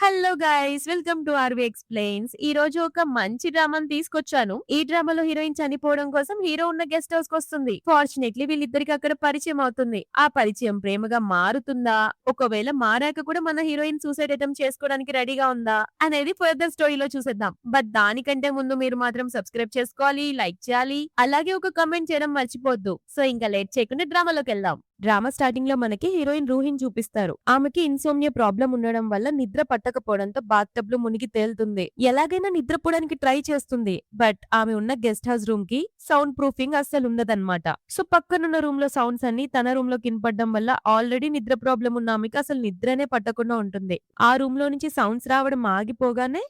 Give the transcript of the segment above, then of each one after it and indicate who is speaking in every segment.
Speaker 1: Hello guys, welcome to R V explains. ఈ రోజు ఒక మంచి డ్రామాని తీసుకొచ్చాను. ఈ డ్రామాలో హీరోయిన్ చనిపోవడం కోసం హీరో ఉన్న గెస్ట్ హౌస్ కొస్తుంది. ఫార్చునేట్‌లీ వీళ్ళిద్దరికి అక్కడ పరిచయం అవుతుంది. ఆ పరిచయం ప్రేమగా మారుతుందా? ఒకవేళ మారాక కూడా మన హీరోయిన్ సూసైడ్ అటెంప్ట్ చేసుకోవడానికి రెడీగా ఉందా? అనేది ఫర్దర్ స్టోరీలో చూసేద్దాం. బట్ దానికంటే ముందు మీరు మాత్రం సబ్స్క్రైబ్ చేసుకోవాలి, లైక్ చేయాలి, అలాగే ఒక కామెంట్ చేయడం మర్చిపోవద్దు. సో ఇంకా లేట్ చేయకుండా డ్రామాలోకెళ్దాం. డ్రామా స్టార్టింగ్ లో మనకి హీరోయిన్ రూహిని చూపిస్తారు. ఆమెకి ఇన్సోమ్నియా ప్రాబ్లం ఉండడం వల్ల నిద్ర పట్టకపోవడంతో బాత్ టబ్ లో మునిగి తేలుతుంది. ఎలాగైనా నిద్రపోవడానికి ట్రై చేస్తుంది. బట్ ఆమె ఉన్న గెస్ట్ హౌస్ రూమ్ కి సౌండ్ ప్రూఫింగ్ అస్సలు ఉండదన్నమాట. సో పక్కనున్న రూమ్ లో సౌండ్స్ అన్ని తన రూమ్ లో కినపడడం వల్ల ఆల్రెడీ నిద్ర ప్రాబ్లం ఉన్న ఆమెకి అసలు నిద్రనే పట్టకుండా ఉంటుంది. ఆ రూమ్ లో నుంచి సౌండ్స్ రావడం ఆగిపోగానే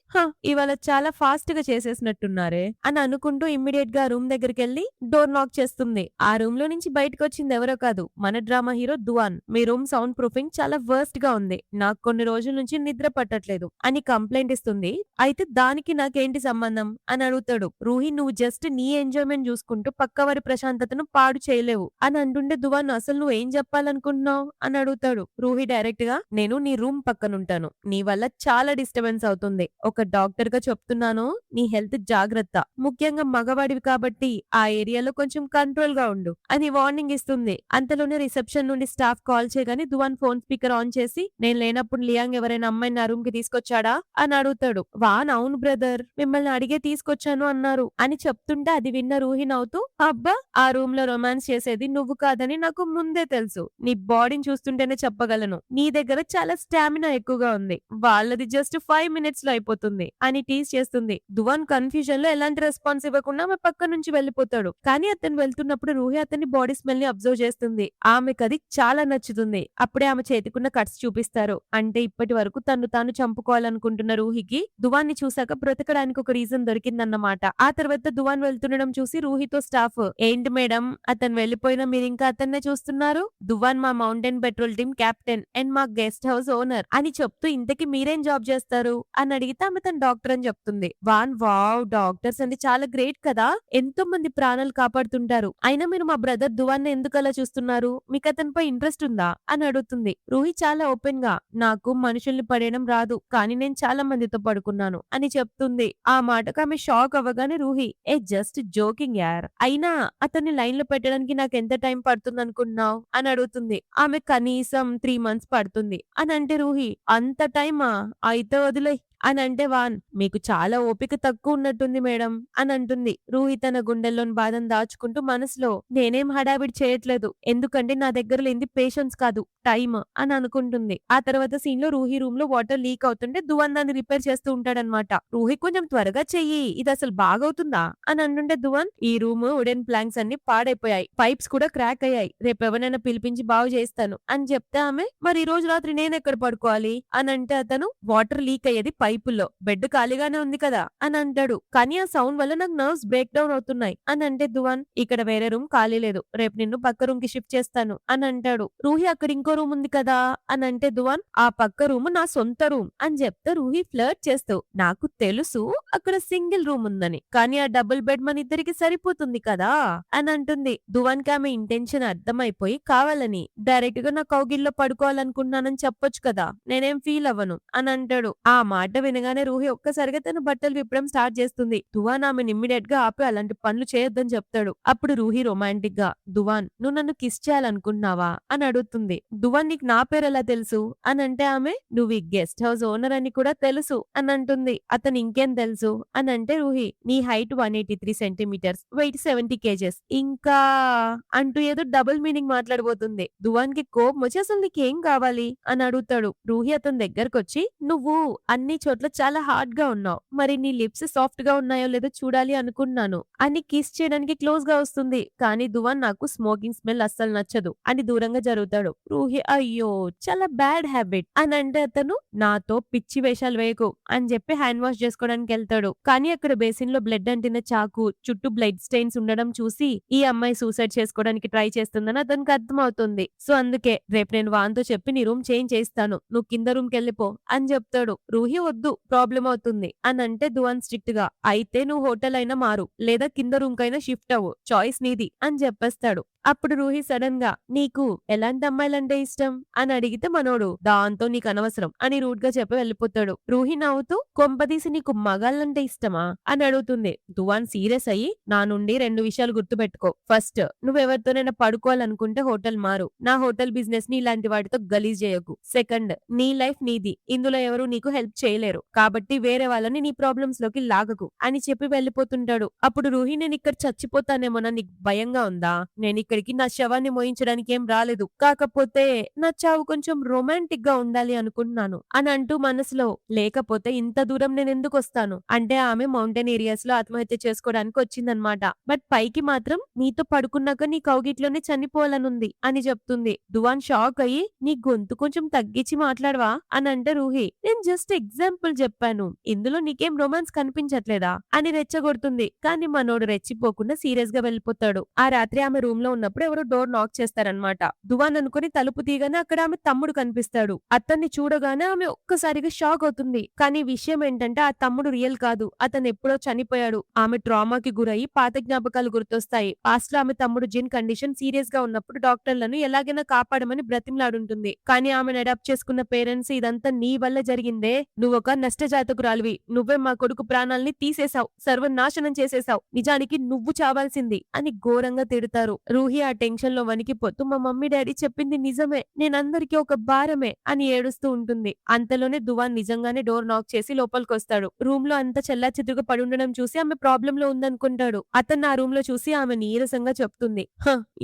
Speaker 1: ఇవాళ చాలా ఫాస్ట్ గా చేసేసినట్టున్నారే అని అనుకుంటూ ఇమ్మీడియట్ గా రూమ్ దగ్గరికి వెళ్లి డోర్ నాక్ చేస్తుంది. ఆ రూమ్ లో నుంచి బయటకు వచ్చింది ఎవరో కాదు, మన డ్రామా హీరో దువాన్. మీ రూమ్ సౌండ్ ప్రూఫింగ్ చాలా వర్స్ట్ గా ఉంది, నాకు కొన్ని రోజుల నుంచి నిద్ర పట్టట్లేదు అని కంప్లైంట్ ఇస్తుంది. అయితే దానికి నాకేంటి సంబంధం అని అడుగుతాడు. రూహి, నువ్వు జస్ట్ నీ ఎంజాయ్మెంట్ చూసుకుంటూ పక్కవారి ప్రశాంతతను పాడు చేయలేవు అని అంటుండే దువాన్, అసలు నువ్వు ఏం చెప్పాలనుకుంటున్నావు అని అడుగుతాడు. రూహి డైరెక్ట్ గా, నేను నీ రూమ్ పక్కనుంటాను, నీ వల్ల చాలా డిస్టర్బెన్స్ అవుతుంది, ఒక డాక్టర్ గా చెప్తున్నాను, నీ హెల్త్ జాగ్రత్త, ముఖ్యంగా మగవాడివి కాబట్టి ఆ ఏరియాలో కొంచెం కంట్రోల్ గా ఉండు అని వార్నింగ్ ఇస్తుంది. అంతలోనే రిసెప్షన్ నుండి స్టాఫ్ కాల్ చేయగానే దువాన్ ఫోన్ స్పీకర్ ఆన్ చేసి, నేను లేనప్పుడు లియాంగ్ ఎవరైనా అమ్మాయిని నా రూమ్ కి తీసుకొచ్చాడా అని అడుగుతాడు. వాన్, అవును బ్రదర్, మిమ్మల్ని అడిగే తీసుకొచ్చాను అన్నారు అని చెప్తుంటే అది విన్న రూహి నవ్వుతూ, అబ్బా, ఆ రూమ్ లో రొమాన్స్ చేసేది నువ్వు కాదని నాకు ముందే తెలుసు, నీ బాడీని చూస్తుంటేనే చెప్పగలను, నీ దగ్గర చాలా స్టామినా ఎక్కువగా ఉంది, వాళ్ళది జస్ట్ 5 మినిట్స్ లో అయిపోతుంది అని టీజ్ చేస్తుంది. దువాన్ కన్ఫ్యూజన్ లో ఎలాంటి రెస్పాన్స్ ఇవ్వకుండా ఆమె పక్క నుంచి వెళ్ళిపోతాడు. కానీ అతను వెళ్తున్నప్పుడు రూహి అతని బాడీ స్మెల్ ని అబ్జర్వ్ చేస్తుంది. ఆమెకది చాలా నచ్చుతుంది. అప్పుడే ఆమె చేతికున్న కట్స్ చూపిస్తారు. అంటే ఇప్పటి వరకు తను తాను చంపుకోవాలనుకుంటున్న రూహికి దువాన్ని చూసాక బ్రతకడానికి ఒక రీజన్ దొరికిందన్నమాట. ఆ తర్వాత దువాన్ వెళ్తుండడం చూసి రూహితో స్టాఫ్, ఏంటి మేడం, అతను వెళ్ళిపోయినా మీరు ఇంకా అతన్నే చూస్తున్నారు? దువాన్ మా mountain petrol team captain and మా గెస్ట్ హౌస్ ఓనర్ అని చెప్తూ, ఇంతకీ మీరేం జాబ్ చేస్తారు అని అడిగితే ఆమె తన డాక్టర్ అని చెప్తుంది. వావ్, డాక్టర్స్ అంటే చాలా గ్రేట్ కదా, ఎంతో మంది ప్రాణాలు కాపాడుతుంటారు, అయినా మీరు మా బ్రదర్ దువాన్ ఎందుకు అలా చూస్తున్నారు, మీకు అతనిపై ఇంట్రెస్ట్ ఉందా అని అడుగుతుంది. రూహి చాలా ఓపెన్ గా, నాకు మనుషుల్ని పడేయడం రాదు, కానీ నేను చాలా మందితో పడుకున్నాను అని చెప్తుంది. ఆ మాటకు ఆమె షాక్ అవ్వగానే రూహి, ఏ జస్ట్ జోకింగ్ యార్, అయినా అతన్ని లైన్ లో పెట్టడానికి నాకు ఎంత టైం పడుతుంది అనుకుంటున్నావు అని అడుగుతుంది. ఆమె కనీసం 3 మంత్స్ పడుతుంది అని అంటే రూహి, అంత టైమా, అయితే వదిలే అని అంటే వాన్, మీకు చాలా ఓపిక తక్కువ ఉన్నట్టుంది మేడం అని అంటుంది. రూహి తన గుండెల్లోని బాధను దాచుకుంటూ మనసులో, నేనేం హడావిడి చేయట్లేదు, ఎందుకంటే నా దగ్గర లేని పేషెన్స్ కాదు, టైమ్ అని అనుకుంటుంది. ఆ తర్వాత సీన్ లో రూహి రూమ్ లో వాటర్ లీక్ అవుతుంటే దువాన్ దాన్ని రిపేర్ చేస్తూ ఉంటాడనమాట. రూహి, కొంచెం త్వరగా చెయ్యి, ఇది అసలు బాగవుతుందా అని అంటుంటే దువాన్, ఈ రూమ్ వుడెన్ ప్లాంక్స్ అన్ని పాడైపోయాయి, పైప్స్ కూడా క్రాక్ అయ్యాయి, రేపు ఎవరైనా పిలిపించి బాగు చేస్తాను అని చెప్తే ఆమె, మరి ఈ రోజు రాత్రి నేను ఎక్కడ పడుకోవాలి అని అంటే అతను, వాటర్ లీక్ అయ్యేది పైపుల్లో, బెడ్ ఖాళీగానే ఉంది కదా అని అంటాడు. కానీ ఆ సౌండ్ వల్ల నాకు నర్వ్స్ బ్రేక్ డౌన్ అవుతున్నాయి అని అంటే దువాన్, ఇక్కడ వేరే రూమ్ ఖాళీ లేదు, రేపు నిన్ను పక్క రూమ్ కి షిఫ్ట్ చేస్తాను అని అంటాడు. రూహి, అక్కడ ఇంకో రూమ్ ఉంది కదా అని అంటే దువాన్, ఆ పక్క రూమ్ నా సొంత రూమ్ అని చెప్తే రూహి ఫ్లర్ట్ చేస్తూ, నాకు తెలుసు అక్కడ సింగిల్ రూమ్ ఉందని, కానీ ఆ డబుల్ బెడ్ మన ఇద్దరికి సరిపోతుంది కదా అని అంటుంది. దువాన్ కి ఆమె ఇంటెన్షన్ అర్థమైపోయి, కావాలని డైరెక్ట్ గా నా కౌగిల్లో పడుకోవాలనుకుంటున్నానని చెప్పొచ్చు కదా, నేనేం ఫీల్ అవ్వను అని అంటాడు. ఆ మాట వినగానే రూహి ఒక్కసారిగా తన బట్టలు విప్పడం స్టార్ట్ చేస్తుంది. దువాన్ ఆమెను ఇమ్మీడియట్ గా ఆపి అలాంటి పనులు చేయొద్దని చెప్తాడు. అప్పుడు రూహి రొమాంటిక్ గా, దువాన్, నువ్వు నన్ను కిస్ చేయాలనుకుంటున్నావా అని అడుగుతుంది. దువాన్, నీకు నా పేరు ఎలా తెలుసు అని అంటే ఆమె, నువ్వు ఈ గెస్ట్ హౌస్ ఓనర్ అని కూడా తెలుసు అని అంటుంది. అతను, ఇంకేం తెలుసు అని అంటే రూహి, నీ హైట్ 183 సెంటీమీటర్స్, వెయిట్ 70 కేజెస్, ఇంకా అంటూ ఏదో డబుల్ మీనింగ్ మాట్లాడబోతుంది. దువాన్ కి కోపం వచ్చి, అసలు నీకేం కావాలి అని అడుగుతాడు. రూహి అతని దగ్గరకు వచ్చి, నువ్వు అన్ని చోట్ల చాలా హార్డ్ గా ఉన్నావు, మరి నీ లిప్స్ సాఫ్ట్ గా ఉన్నాయో లేదో చూడాలి అనుకున్నాను అని కిస్ చేయడానికి క్లోజ్ గా వస్తుంది. కానీ దువాన్, నాకు స్మోకింగ్ స్మెల్ అస్సలు నచ్చదు అని దూరంగా జరుగుతాడు. రూహి, అయ్యో, చాలా బ్యాడ్ హ్యాబిట్ అని అంటే అతను, నాతో పిచ్చి వేషాలు వేయకు అని చెప్పి హ్యాండ్ వాష్ చేసుకోవడానికి వెళ్తాడు. కానీ అక్కడ బేసిన్ లో బ్లడ్ అంటిన చాకు, చుట్టూ బ్లడ్ స్టెయిన్స్ ఉండడం చూసి ఈ అమ్మాయి సూసైడ్ చేసుకోవడానికి ట్రై చేస్తుందని అతనికి అర్థమవుతుంది. సో అందుకే రేపు నేను వాన్తో చెప్పి నీ రూమ్ చేంజ్ చేస్తాను, నువ్వు కింద రూమ్ కెళ్ళిపో అని చెప్తాడు. రూహి వద్దు ప్రాబ్లం అవుతుంది అని అంటే దువాన్ స్ట్రిక్ట్ గా అయితే నువ్వు హోటల్ అయినా మారు లేదా కింద రూమ్ కైనా షిఫ్ట్ అవ్వు చాయిస్ నీది అని చెప్పేస్తాడు. అప్పుడు రూహి సడన్ గా నీకు ఎలాంటి అమ్మాయిలంటే ఇష్టం అని అడిగితే మనోడు దాంతో నీకు అనవసరం అని రూట్ గా చెప్పి వెళ్ళిపోతాడు. రూహి నవ్వుతూ కొంపదీసి నీకు మగాళ్ళంటే ఇష్టమా అని అడుగుతుంది. దువాన్ సీరియస్ అయ్యి నా నుండి 2 విషయాలు గుర్తుపెట్టుకో. ఫస్ట్ నువ్వెవరితోనైనా పడుకోవాలనుకుంటే హోటల్ మారు. నా హోటల్ బిజినెస్ ని ఇలాంటి వాటితో గలీజ్ చేయకు. సెకండ్ నీ లైఫ్ నీది. ఇందులో ఎవరు నీకు హెల్ప్ చేయలేరు. కాబట్టి వేరే వాళ్ళని నీ ప్రాబ్లమ్స్ లోకి లాగకు అని చెప్పి వెళ్ళిపోతుంటాడు. అప్పుడు రూహి నేను ఇక్కడ చచ్చిపోతానేమోనా నీకు భయంగా ఉందా? నేను ఇక్కడికి నా శవాన్ని మోయించడానికి ఏం రాలేదు. కాకపోతే నా చావు కొంచెం రొమాంటిక్ గా ఉండాలి అనుకుంటున్నాను అని అంటూ మనసులో లేకపోతే ఇంత దూరం నేను ఎందుకు వస్తాను అంటే ఆమె మౌంటైన్ ఏరియాస్ లో ఆత్మహత్య చేసుకోవడానికి వచ్చిందనమాట. బట్ పైకి మాత్రం నీతో పడుకున్నాక నీ కౌగిట్లోనే చనిపోవాలనుంది అని చెప్తుంది. దువాన్ షాక్ అయ్యి నీ గొంతు కొంచెం తగ్గించి మాట్లాడవా అని అంటే రూహి నేను జస్ట్ ఎగ్జాంపుల్ చెప్పాను. ఇందులో నీకేం రొమాన్స్ కనిపించట్లేదా అని రెచ్చగొడుతుంది. కానీ మనోడు రెచ్చిపోకుండా సీరియస్ గా వెళ్ళిపోతాడు. ఆ రాత్రి ఆమె రూమ్ లో ఉన్నప్పుడు ఎవరో డోర్ నాక్ చేస్తారనమాట. దువాన్ అనుకుని తలుపు తీయగానే అక్కడ ఆమె తమ్ముడు కనిపిస్తాడు. అతన్ని చూడగానే ఆమె ఒక్కసారిగా షాక్ అవుతుంది. కానీ విషయం ఏంటంటే ఆ తమ్ముడు రియల్ కాదు. అతను ఎప్పుడో చనిపోయాడు. ఆమె ట్రామాకి గురయ్యి పాత జ్ఞాపకాలు గుర్తొస్తాయి. పాస్ట్ లో ఆమె తమ్ముడు జిన్ కండిషన్ సీరియస్ గా ఉన్నప్పుడు డాక్టర్లను ఎలాగైనా కాపాడమని బ్రతిమలాడుంటుంది. కానీ ఆమెను అడాప్ట్ చేసుకున్న పేరెంట్స్ ఇదంతా నీ వల్ల జరిగిందే. నువ్వొక నష్టజాతకురాలివి. నువ్వే మా కొడుకు ప్రాణాల్ని తీసేశావు. సర్వనాశనం చేసేశావు. నిజానికి నువ్వు చావాల్సింది అని ఘోరంగా తిడతారు. రూహి ఆ టెన్షన్ లో వణికిపోతూ మా మమ్మీ డాడీ చెప్పింది నిజమే. నేనందరికీ ఒక భారమే అని ఏడుస్తూ ఉంటుంది. అంతలోనే దువాన్ నిజంగానే డోర్ నాక్ చేసి లోపలికొస్తాడు. రూమ్ లో అంత చెల్లాచెదురుగా పడి ఉండడం చూసి ఆమె ప్రాబ్లం లో ఉందనుకుంటాడు. అతను ఆ రూమ్ లో చూసి ఆమె నీరసంగా చెప్తుంది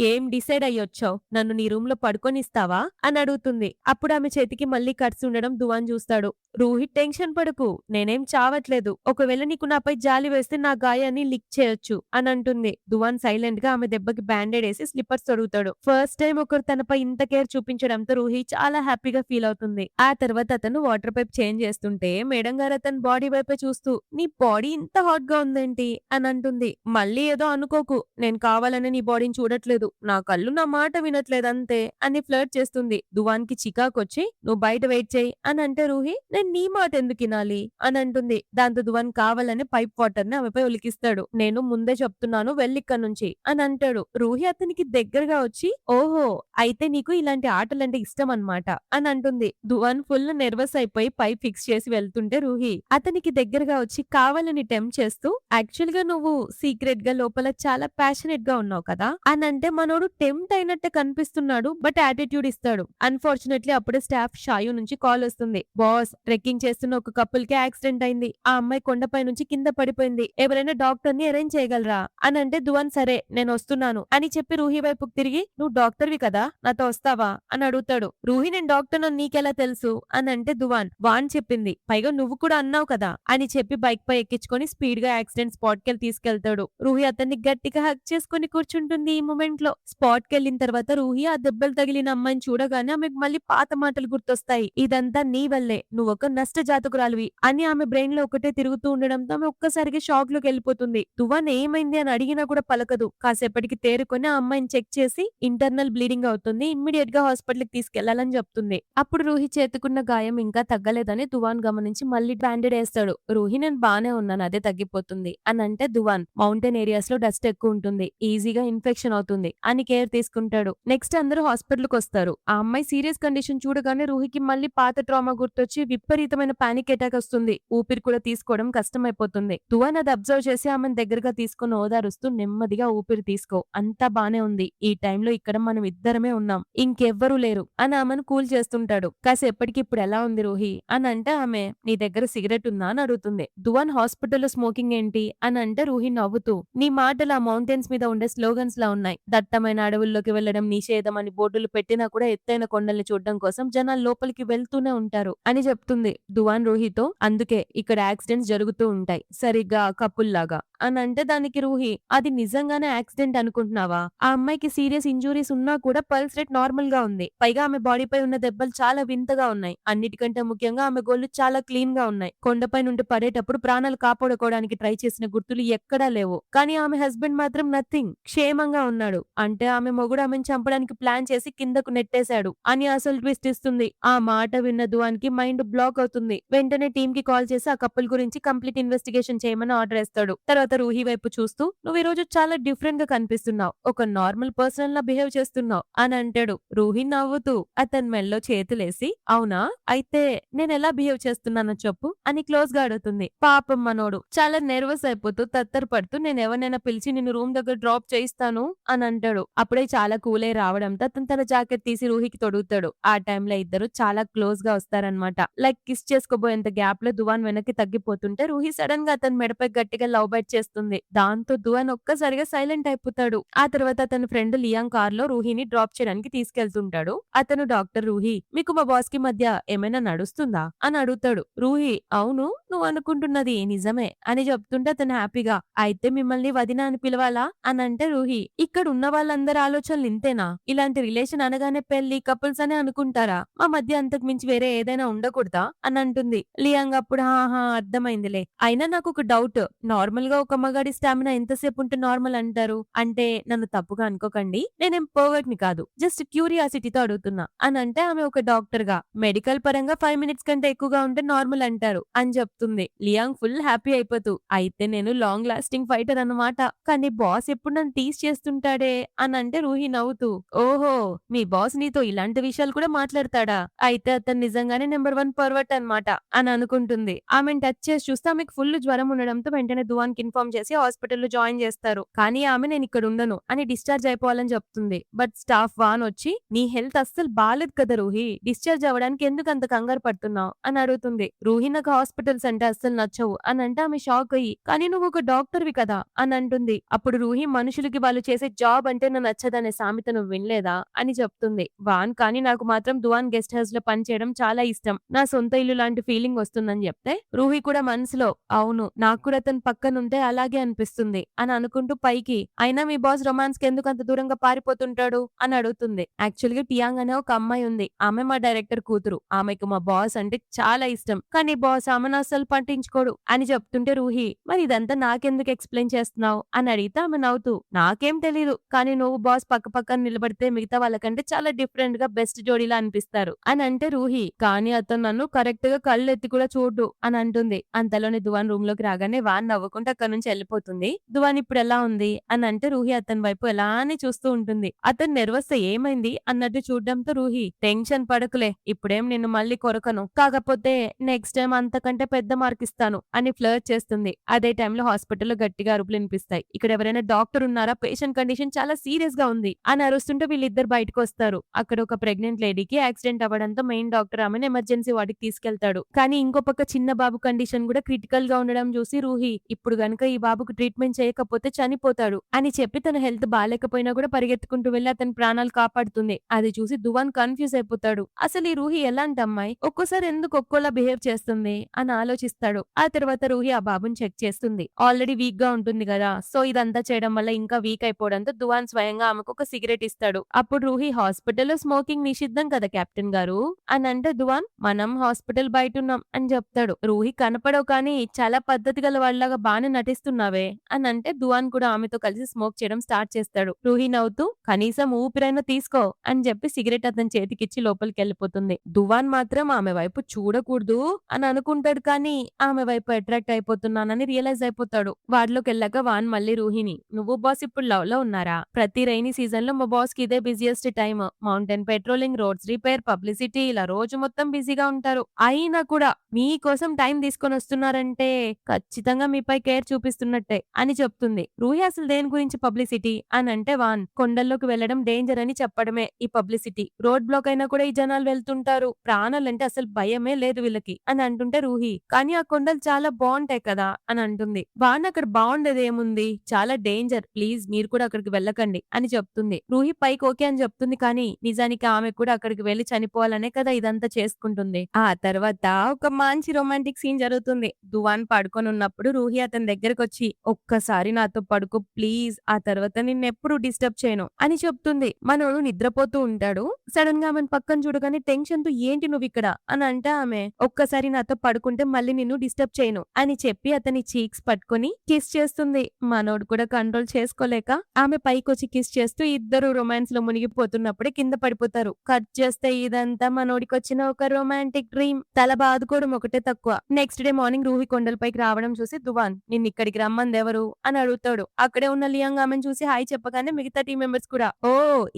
Speaker 1: ఏం డిసైడ్ అయ్యొచ్చావు? నన్ను నీ రూమ్ లో పడుకొనిస్తావా అని అడుగుతుంది. అప్పుడు ఆమె చేతికి మళ్ళీ కట్స్ ఉండడం దువాన్ చూస్తాడు. రూహి టెన్షన్ పడకు, నేనేం చావట్లేదు. ఒకవేళ నీకు నాపై జాలి వేస్తే నా గాయాన్ని లిక్ చేయొచ్చు అని అంటుంది. దువాన్ సైలెంట్ గా ఆమె దెబ్బకి బ్యాండేడ్ వేసి స్లిప్పర్స్ తొడుగుతాడు. ఫస్ట్ టైం ఒకరు తనపై ఇంత కేర్ చూపించడంతో రూహి చాలా హ్యాపీగా ఫీల్ అవుతుంది. ఆ తర్వాత అతను వాటర్ పైప్ చేంజ్ చేస్తుంటే మేడం గారు అతని బాడీ వైపే చూస్తూ నీ బాడీ ఇంత హాట్ గా ఉందేంటి అని అంటుంది. మళ్ళీ ఏదో అనుకోకు, నేను కావాలని నీ బాడీని చూడట్లేదు. నా కళ్ళు నా మాట వినట్లేదు అంతే అని ఫ్లర్ట్ చేస్తుంది. దువాన్ కి చికాకొచ్చి నువ్వు బయట వెయిట్ చేయి అని అంటే రూహి నేను నీ మాట ఎందుకు వినాలి అని అంటుంది. దాంతో దువాన్ కావాలని పైప్ వాటర్ ని ఆమెపై ఒలికిస్తాడు. నేను ముందే చెప్తున్నాను వెళ్ళిక్క నుంచి అని అంటాడు. రూహి అతనికి దగ్గరగా వచ్చి ఓహో అయితే నీకు ఇలాంటి ఆటలంటే ఇష్టం అన్నమాట అని అంటుంది. దువాన్ ఫుల్ నెర్వస్ అయిపోయి పైప్ ఫిక్స్ చేసి వెళ్తుంటే రూహి అతనికి దగ్గరగా వచ్చి కావాలని టెంప్ట్ చేస్తూ యాక్చువల్ గా నువ్వు సీక్రెట్ గా లోపల చాలా ప్యాషనెట్ గా ఉన్నావు కదా అని అంటే మనోడు టెంప్ట్ అయినట్టే కనిపిస్తున్నాడు. బట్ యాటిట్యూడ్ ఇస్తాడు. అన్ఫార్చునేట్లీ అప్పుడే స్టాఫ్ షాయు నుంచి కాల్ వస్తుంది. బాస్ ట్రెక్కింగ్ చేస్తున్న ఒక కపుల్ కి యాక్సిడెంట్ అయింది. ఆ అమ్మాయి కొండపై నుంచి కింద పడిపోయింది. ఎవరైనా డాక్టర్ ని అరేంజ్ చేయగలరా అని అంటే దువాన్ సరే నేను వస్తున్నాను అని చెప్పి రూహి వైపుకు తిరిగి నువ్వు డాక్టర్వి కదా నాతో వస్తావా అని అడుగుతాడు. రూహి నేను డాక్టర్ అని నీకెలా తెలుసు అని అంటే దువాన్ వాన్ చెప్పింది, పైగా నువ్వు కూడా అన్నావు కదా అని చెప్పి బైక్ పై ఎక్కించుకొని స్పీడ్ గా యాక్సిడెంట్ స్పాట్ కి తీసుకెళ్తాడు. రూహి అతన్ని గట్టిగా హక్ చేసుకుని కూర్చుంటుంది. ఈ మూమెంట్ లో స్పాట్ కి వెళ్ళిన తర్వాత రూహి ఆ దెబ్బలు తగిలిన అమ్మాయిని చూడగానే ఆమెకు మళ్ళీ పాత మాటలు గుర్తొస్తాయి. ఇదంతా నీ వల్లే, నువ్వు ఒక నష్ట జాతకురాలివి అని ఆమె బ్రెయిన్ లో ఒకటే తిరుగుతూ ఉండడంతో ఆమె ఒక్కసారిగా షాక్ లోకి వెళ్ళిపోతుంది. దువాన్ ఏమైంది అని అడిగినా కూడా పలకదు. కాసేపటికి తేరుకొని ఆ అమ్మాయిని చెక్ చేసి ఇంటర్నల్ బ్లీడింగ్ అవుతుంది, ఇమ్మీడియట్ గా హాస్పిటల్ కి తీసుకెళ్లాలని చెప్తుంది. అప్పుడు రూహి చేతుకున్న గాయం ఇంకా తగ్గలేదని దువాన్ గమనించి మళ్ళీ బ్యాండెడ్ వేస్తాడు. రూహి నేను బానే ఉన్నాను, అదే తగ్గిపోతుంది అని అంటే దువాన్ మౌంటైన్ ఏరియాస్ లో డస్ట్ ఎక్కువ ఉంటుంది, ఈజీగా ఇన్ఫెక్షన్ అవుతుంది అని కేర్ తీసుకుంటాడు. నెక్స్ట్ అందరూ హాస్పిటల్ కి వస్తారు. ఆ అమ్మాయి సీరియస్ కండిషన్ చూడగానే రూహికి మళ్ళీ పాత ట్రామా గుర్తొచ్చి విపరీతమైన పానిక్ అటాక్ వస్తుంది. ఊపిరి కూడా తీసుకోవడం కష్టమైపోతుంది. దువాన్ అది అబ్జర్వ్ చేసి ఆమెను దగ్గరగా తీసుకుని ఓదారుస్తూ నెమ్మదిగా ఊపిరి తీసుకో, అంతా బానే ఉంది. ఈ టైంలో ఇక్కడ మనం ఇద్దరమే ఉన్నాం, ఇంకెవ్వరూ లేరు అని ఆమెను కూల్ చేస్తుంటాడు. కాసేపటికి ఇప్పుడు ఎలా ఉంది రూహి అని అంటే ఆమె నీ దగ్గర సిగరెట్ ఉందా అని అడుగుతుంది. దువాన్ హాస్పిటల్లో స్మోకింగ్ ఏంటి అని అంటే రూహి నవ్వుతూ నీ మాటలు ఆ మౌంటైన్స్ మీద ఉండే స్లోగన్స్ లా ఉన్నాయి. దట్టమైన అడవుల్లోకి వెళ్లడం నిషేధం అని బోర్డులు పెట్టినా కూడా ఎత్తైన కొండల్ని చూడడం కోసం జనాలు లోపలికి వెళ్తూనే ఉంటారు అని చెప్తుంది. దువాన్ రూహితో అందుకే ఇక్కడ యాక్సిడెంట్స్ జరుగుతూ ఉంటాయి సరిగ్గా కపుల్ లాగా అని అంటే దానికి రూహి అది నిజంగానే యాక్సిడెంట్ అనుకుంటున్నావా? ఆ అమ్మాయికి సీరియస్ ఇంజురీస్ ఉన్నా కూడా పల్స్ రేట్ నార్మల్ గా ఉంది. పైగా ఆమె బాడీపై ఉన్న దెబ్బలు చాలా వింతగా ఉన్నాయి. అన్నిటికంటే ముఖ్యంగా ఆమె గోళ్లు చాలా క్లీన్ గా ఉన్నాయి. కొండపై నుండి పడేటప్పుడు ప్రాణాలు కాపాడుకోవడానికి ట్రై చేసిన గుర్తులు ఎక్కడా లేవు. కానీ ఆమె హస్బెండ్ మాత్రం నథింగ్, క్షేమంగా ఉన్నాడు. అంటే ఆమె మొగుడు ఆమెను చంపడానికి ప్లాన్ చేసి కిందకు నెట్టేశాడు అని అసలు ట్విస్ట్ ఇస్తుంది. ఆ మాట విన్న దువాన్కి మైండ్ బ్లాక్ అవుతుంది. వెంటనే టీమ్ కి కాల్ చేసి ఆ కపుల్ గురించి కంప్లీట్ ఇన్వెస్టిగేషన్ చేయమని ఆర్డర్ ఇస్తాడు. తర్వాత రూహి వైపు చూస్తూ నువ్వు ఈ రోజు చాలా డిఫరెంట్ గా కనిపిస్తున్నావు, ఒక నార్మల్ పర్సన్ లా బిహేవ్ చేస్తున్నావు అని అంటాడు. రూహి నవ్వుతూ అతని మెల్లో చేతులేసి అవునా, అయితే నేను ఎలా బిహేవ్ చేస్తున్నానో చెప్పు అని క్లోజ్ గా అడుగుతుంది. పాపం మనోడు చాలా నెర్వస్ అయిపోతూ తత్తరపడుతూ నేను ఎవరినైనా పిలిచి నిన్ను రూమ్ దగ్గర డ్రాప్ చేయిస్తాను అని అంటాడు. అప్పుడే చాలా కూల్ అయి రావడంతో అతను తన జాకెట్ తీసి రూహికి తొడుగుతాడు. ఆ టైంలో ఇద్దరు చాలా క్లోజ్ గా వస్తారనమాట. లైక్ కిస్ చేసుకోబోయేంత గ్యాప్ లో దువాన్ వెనక్కి తగ్గిపోతుంటే రూహి సడన్ గా అతని మెడపై గట్టిగా లవ్ బైట్ చేస్తుంది. దాంతో దువాన్ ఒక్కసారిగా సైలెంట్ అయిపోతాడు. ఆ తర్వాత అతని ఫ్రెండ్ లియాంగ్ కార్ లో రూహిని డ్రాప్ చేయడానికి తీసుకెళ్తుంటాడు. అతను డాక్టర్ రూహి మీకు మా బాస్ కి మధ్య ఏమైనా నడుస్తుందా అని అడుగుతాడు. రూహి అవును, నువ్వు అనుకుంటున్నది నిజమే అని చెప్తుంటే అతను హ్యాపీగా అయితే మిమ్మల్ని వదిన అని పిలవాలా అని అంటే రూహి ఇక్కడ ఉన్న వాళ్ళందరి ఆలోచనలు ఇంతేనా, ఇలాంటి రిలేషన్ అనగానే పెళ్లి కపుల్స్ అనే అనుకుంటారా, మా మధ్య అంతకు మించి వేరే ఏదైనా ఉండకూడదా అని అంటుంది. లియాంగ్ అప్పుడు హాహా అర్థమైందిలే, అయినా నాకు ఒక డౌట్, నార్మల్ గా ఒక మగాడి స్టామినా ఎంతసేపు ఉంటే నార్మల్ అంటారు, అంటే నన్ను తప్పుగా అనుకోకండి, నేనేం పర్వర్ట్ ని కాదు, జస్ట్ క్యూరియాసిటీతో అడుగుతున్నా అని అంటే ఆమె ఒక డాక్టర్ గా మెడికల్ పరంగా 5 మినిట్స్ కంటే ఎక్కువగా ఉంటే నార్మల్ అంటారు అని చెప్తుంది. లియాంగ్ ఫుల్ హ్యాపీ అయిపోతూ అయితే నేను లాంగ్ లాస్టింగ్ ఫైటర్ అన్నమాట, కానీ బాస్ ఎప్పుడు నన్ను టీస్ చేస్తుంటాడే అని అంటే రూహి నవ్వుతూ ఓహో మీ బాస్ నీతో ఇలాంటి విషయాలు కూడా మాట్లాడతాడా, అయితే అతను నిజంగానే నెంబర్ 1 పర్వర్ట్ అన్నమాట అని అనుకుంటుంది. ఆమెను టచ్ చేసి చూస్తే ఆమెకు ఫుల్ జ్వరం ఉండడంతో వెంటనే దువాన్ కి ఇన్ఫార్మ్ చేసి హాస్పిటల్ లో జాయిన్ చేస్తారు. కానీ ఆమె నేను ఇక్కడ ఉండను అని డిశ్చార్జ్ అయిపోవాలని చెప్తుంది. బట్ స్టాఫ్ వాన్ వచ్చి నీ హెల్త్ అస్సలు బాలేదు కదా రూహి, డిశ్చార్జ్ అవ్వడానికి ఎందుకు అంత కంగారు పడుతున్నావు అని అడుగుతుంది. రూహి నాకు హాస్పిటల్స్ అంటే అస్సలు నచ్చవు అని అంటే ఆమె షాక్ అయ్యి కానీ నువ్వు ఒక డాక్టర్వి కదా అని అంటుంది. అప్పుడు రూహి మనుషులకి వాళ్ళు చేసే జాబ్ అంటే నాకు నచ్చదనే సామెత నువ్వు వినలేదా అని చెప్తుంది. వాన్ కానీ నాకు మాత్రం దువాన్ గెస్ట్ హౌస్ లో పని చేయడం చాలా ఇష్టం, నా సొంత ఇల్లు లాంటి ఫీలింగ్ వస్తుందని చెప్తే రూహి కూడా మనసులో అవును నాకు కూడా అతను పక్కనుంటే అలాగే అనిపిస్తుంది అని అనుకుంటూ పైకి అయినా మీ బాస్ రొమాన్స్ కి ఎందుకు అంత దూరంగా పారిపోతుంటాడు అని అడుగుతుంది. యాక్చువల్ గా టియాంగ్ అనే ఒక అమ్మాయి ఉంది, ఆమె మా డైరెక్టర్ కూతురు, ఆమెకు మా బాస్ అంటే చాలా ఇష్టం, కానీ బాస్ ఆమెను అస్సలు పట్టించుకోడు అని చెప్తుంటే రూహి మరి ఇదంతా నాకెందుకు ఎక్స్ప్లెయిన్ చేస్తున్నావు అని అడిగితే ఆమె నవ్వుతూ నాకేం తెలీదు, కానీ నువ్వు బాస్ పక్క పక్కన నిలబడితే మిగతా వాళ్ళకంటే చాలా డిఫరెంట్ గా బెస్ట్ జోడీలా అనిపిస్తారు అని అంటే రూహి కానీ అతను నన్ను కరెక్ట్ గా కళ్ళు ఎత్తి కూడా చూడు అని అంటుంది. అంతలోనే దువాన్ రూమ్ లోకి రాగానే వాన్ నవ్వుకుంటే అక్కడ నుంచి వెళ్ళిపోతుంది. దువాన్ ఇప్పుడు ఎలా ఉంది అని అంటే రూహి అతని వైపు ఎలా అని చూస్తూ ఉంటుంది. అతను నెర్వస్ ఏమైంది అన్నట్టు చూడడంతో రూహి టెన్షన్ పడకులే, ఇప్పుడేం నిన్ను మళ్ళీ కొరకను, కాకపోతే నెక్స్ట్ టైం అంతకంటే పెద్ద మార్క్ ఇస్తాను అని ఫ్లర్ట్ చేస్తుంది. అదే టైంలో హాస్పిటల్లో గట్టిగా అరుపులు వినిపిస్తాయి. ఇక్కడ ఎవరైనా డాక్టర్ ఉన్నారా, పేషెంట్ కండిషన్ చాలా సీరియస్ గా ఉంది అని అరుస్తుంటే వీళ్ళిద్దరు బయటకు వస్తారు. అక్కడ ఒక ప్రెగ్నెంట్ లేడీకి యాక్సిడెంట్ అవ్వడంతో మెయిన్ డాక్టర్ ఆమెను ఎమర్జెన్సీ వార్డుకి తీసుకెళ్తాడు. కానీ ఇంకో పక్క చిన్న బాబు కండిషన్ కూడా క్రిటికల్ గా ఉండడం చూసి రూహి ఇప్పుడు గనుక ఈ బాబుకు ట్రీట్మెంట్ చేయకపోతే చనిపోతాడు అని చెప్పి తన హెల్త్ బాగాలేకపోయినా కూడా పరిగెత్తుకుంటూ వెళ్లి అతని ప్రాణాలు కాపాడుతుంది. అది చూసి దువాన్ కన్ఫ్యూజ్ అయిపోతాడు. అసలు ఈ రూహి ఎలాంటి అమ్మాయి, ఒక్కోసారి ఎందుకు ఒక్కోలా బిహేవ్ చేస్తుంది అని ఆలోచిస్తాడు. ఆ తర్వాత రూహి ఆ బాబుని చెక్ చేస్తుంది. ఆల్రెడీ వీక్ గా ఉంటుంది కదా, సో ఇదంతా చేయడం వల్ల ఇంకా వీక్ అయిపోవడంతో దువాన్ స్వయంగా ఆమెకు ఒక సిగరెట్ ఇస్తాడు. అప్పుడు రూహి హాస్పిటల్లో స్మోకింగ్ నిషిద్ధం కదా కెప్టెన్ గారు అని అంటే దువాన్ మనం హాస్పిటల్ బయట ఉన్నాం అని చెప్తాడు. రూహి కనపడవు కానీ చాలా పద్ధతి గల వాళ్ళగా బానే నటిస్తున్నావే అని అంటే దువాన్ కూడా ఆమెతో కలిసి స్మోక్ చేయడం స్టార్ట్ చేస్తాడు. రూహి నవ్వుతూ కనీసం ఊపిరైనా తీసుకో అని చెప్పి సిగరెట్ అతని చేతికిచ్చి లోపలికి వెళ్ళిపోతుంది. దువాన్ మాత్రం ఆమె వైపు చూడకూడదు అని అనుకుంటాడు కానీ ఆమె వైపు అట్రాక్ట్ అయిపోతున్నానని రియలైజ్ అయిపోతాడు. వాడిలోకి వెళ్ళాక వాన్ మళ్ళీ రూహిని నువ్వు బాస్ ఇప్పుడు లవ్ లో ఉన్నారా, ప్రతి రైనీ సీజన్ లో మా బాస్ కి ఇదే busiest time, mountain patrolling, roads repair, publicity ఇలా రోజు మొత్తం బిజీగా ఉంటారు, అయినా కూడా మీకోసం టైం తీసుకొని వస్తున్నారంటే ఖచ్చితంగా మీపై కేర్ చూపిస్తున్నట్టే అని చెప్తుంది. రూహి అసలు దేని గురించి పబ్లిసిటీ అని అంటే వాన్ కొండల్లోకి వెళ్లడం డేంజర్ అని చెప్పడమే ఈ పబ్లిసిటీ, రోడ్ బ్లాక్ అయినా కూడా ఈ జనాలు వెళ్తుంటారు, ప్రాణాలంటే అసలు భయమే లేదు వీళ్ళకి అని అంటుంటే రూహి కానీ ఆ కొండలు చాలా బాగుంటాయి కదా అని అంటుంది. వాన్ అక్కడ బాగుండేది ఏముంది, చాలా డేంజర్, ప్లీజ్ మీరు కూడా అక్కడికి వెళ్ళకండి అని చెప్తుంది. రూహి పైకి ఓకే అని చెప్తుంది కానీ నిజానికి ఆమె కూడా అక్కడికి వెళ్లి చనిపోవాలనే కదా ఇదంతా చేసుకుంటుంది. ఆ తర్వాత ఒక మంచి రొమాంటిక్ సీన్ జరుగుతుంది. దువాన్ పడుకొని ఉన్నప్పుడు రూహి అతని దగ్గరకు వచ్చి ఒక్కసారి నాతో పడుకో ప్లీజ్, ఆ తర్వాత నిన్నెప్పుడు డిస్టర్బ్ చేయను అని చెప్తుంది. మనోడు నిద్రపోతూ ఉంటాడు. సడన్ గా ఆమెను పక్కన చూడగానే టెన్షన్ తో ఏంటి నువ్వు ఇక్కడ అని అంటే ఆమె ఒక్కసారి నాతో పడుకుంటే మళ్ళీ నిన్ను డిస్టర్బ్ చేయను అని చెప్పి అతని చీక్స్ పట్టుకొని కిస్ చేస్తుంది. మనోడు కూడా కంట్రోల్ చేసుకోలేక ఆమె పైకొచ్చి కిస్ చేస్తూ ఇద్దరు రొమాన్స్ లో మునిగిపోతున్నప్పుడే కింద పడిపోతారు. కట్ చేస్తే ఇదంతా మనోడికి వచ్చిన ఒక రొమాంటిక్ డ్రీమ్. తల అలా బాదుకోవడం ఒకటే తక్కువ. నెక్స్ట్ డే మార్నింగ్ రూహి కొండలపైకి రావడం చూసి దువాన్ నిన్నిక్కడికి రమ్మందెవరు అని అడుగుతాడు. అక్కడే ఉన్న లియాంగ్ ఆమెను చూసి హాయ్ చెప్పగానే మిగతా టీమ్ మెంబర్స్ కూడా ఓ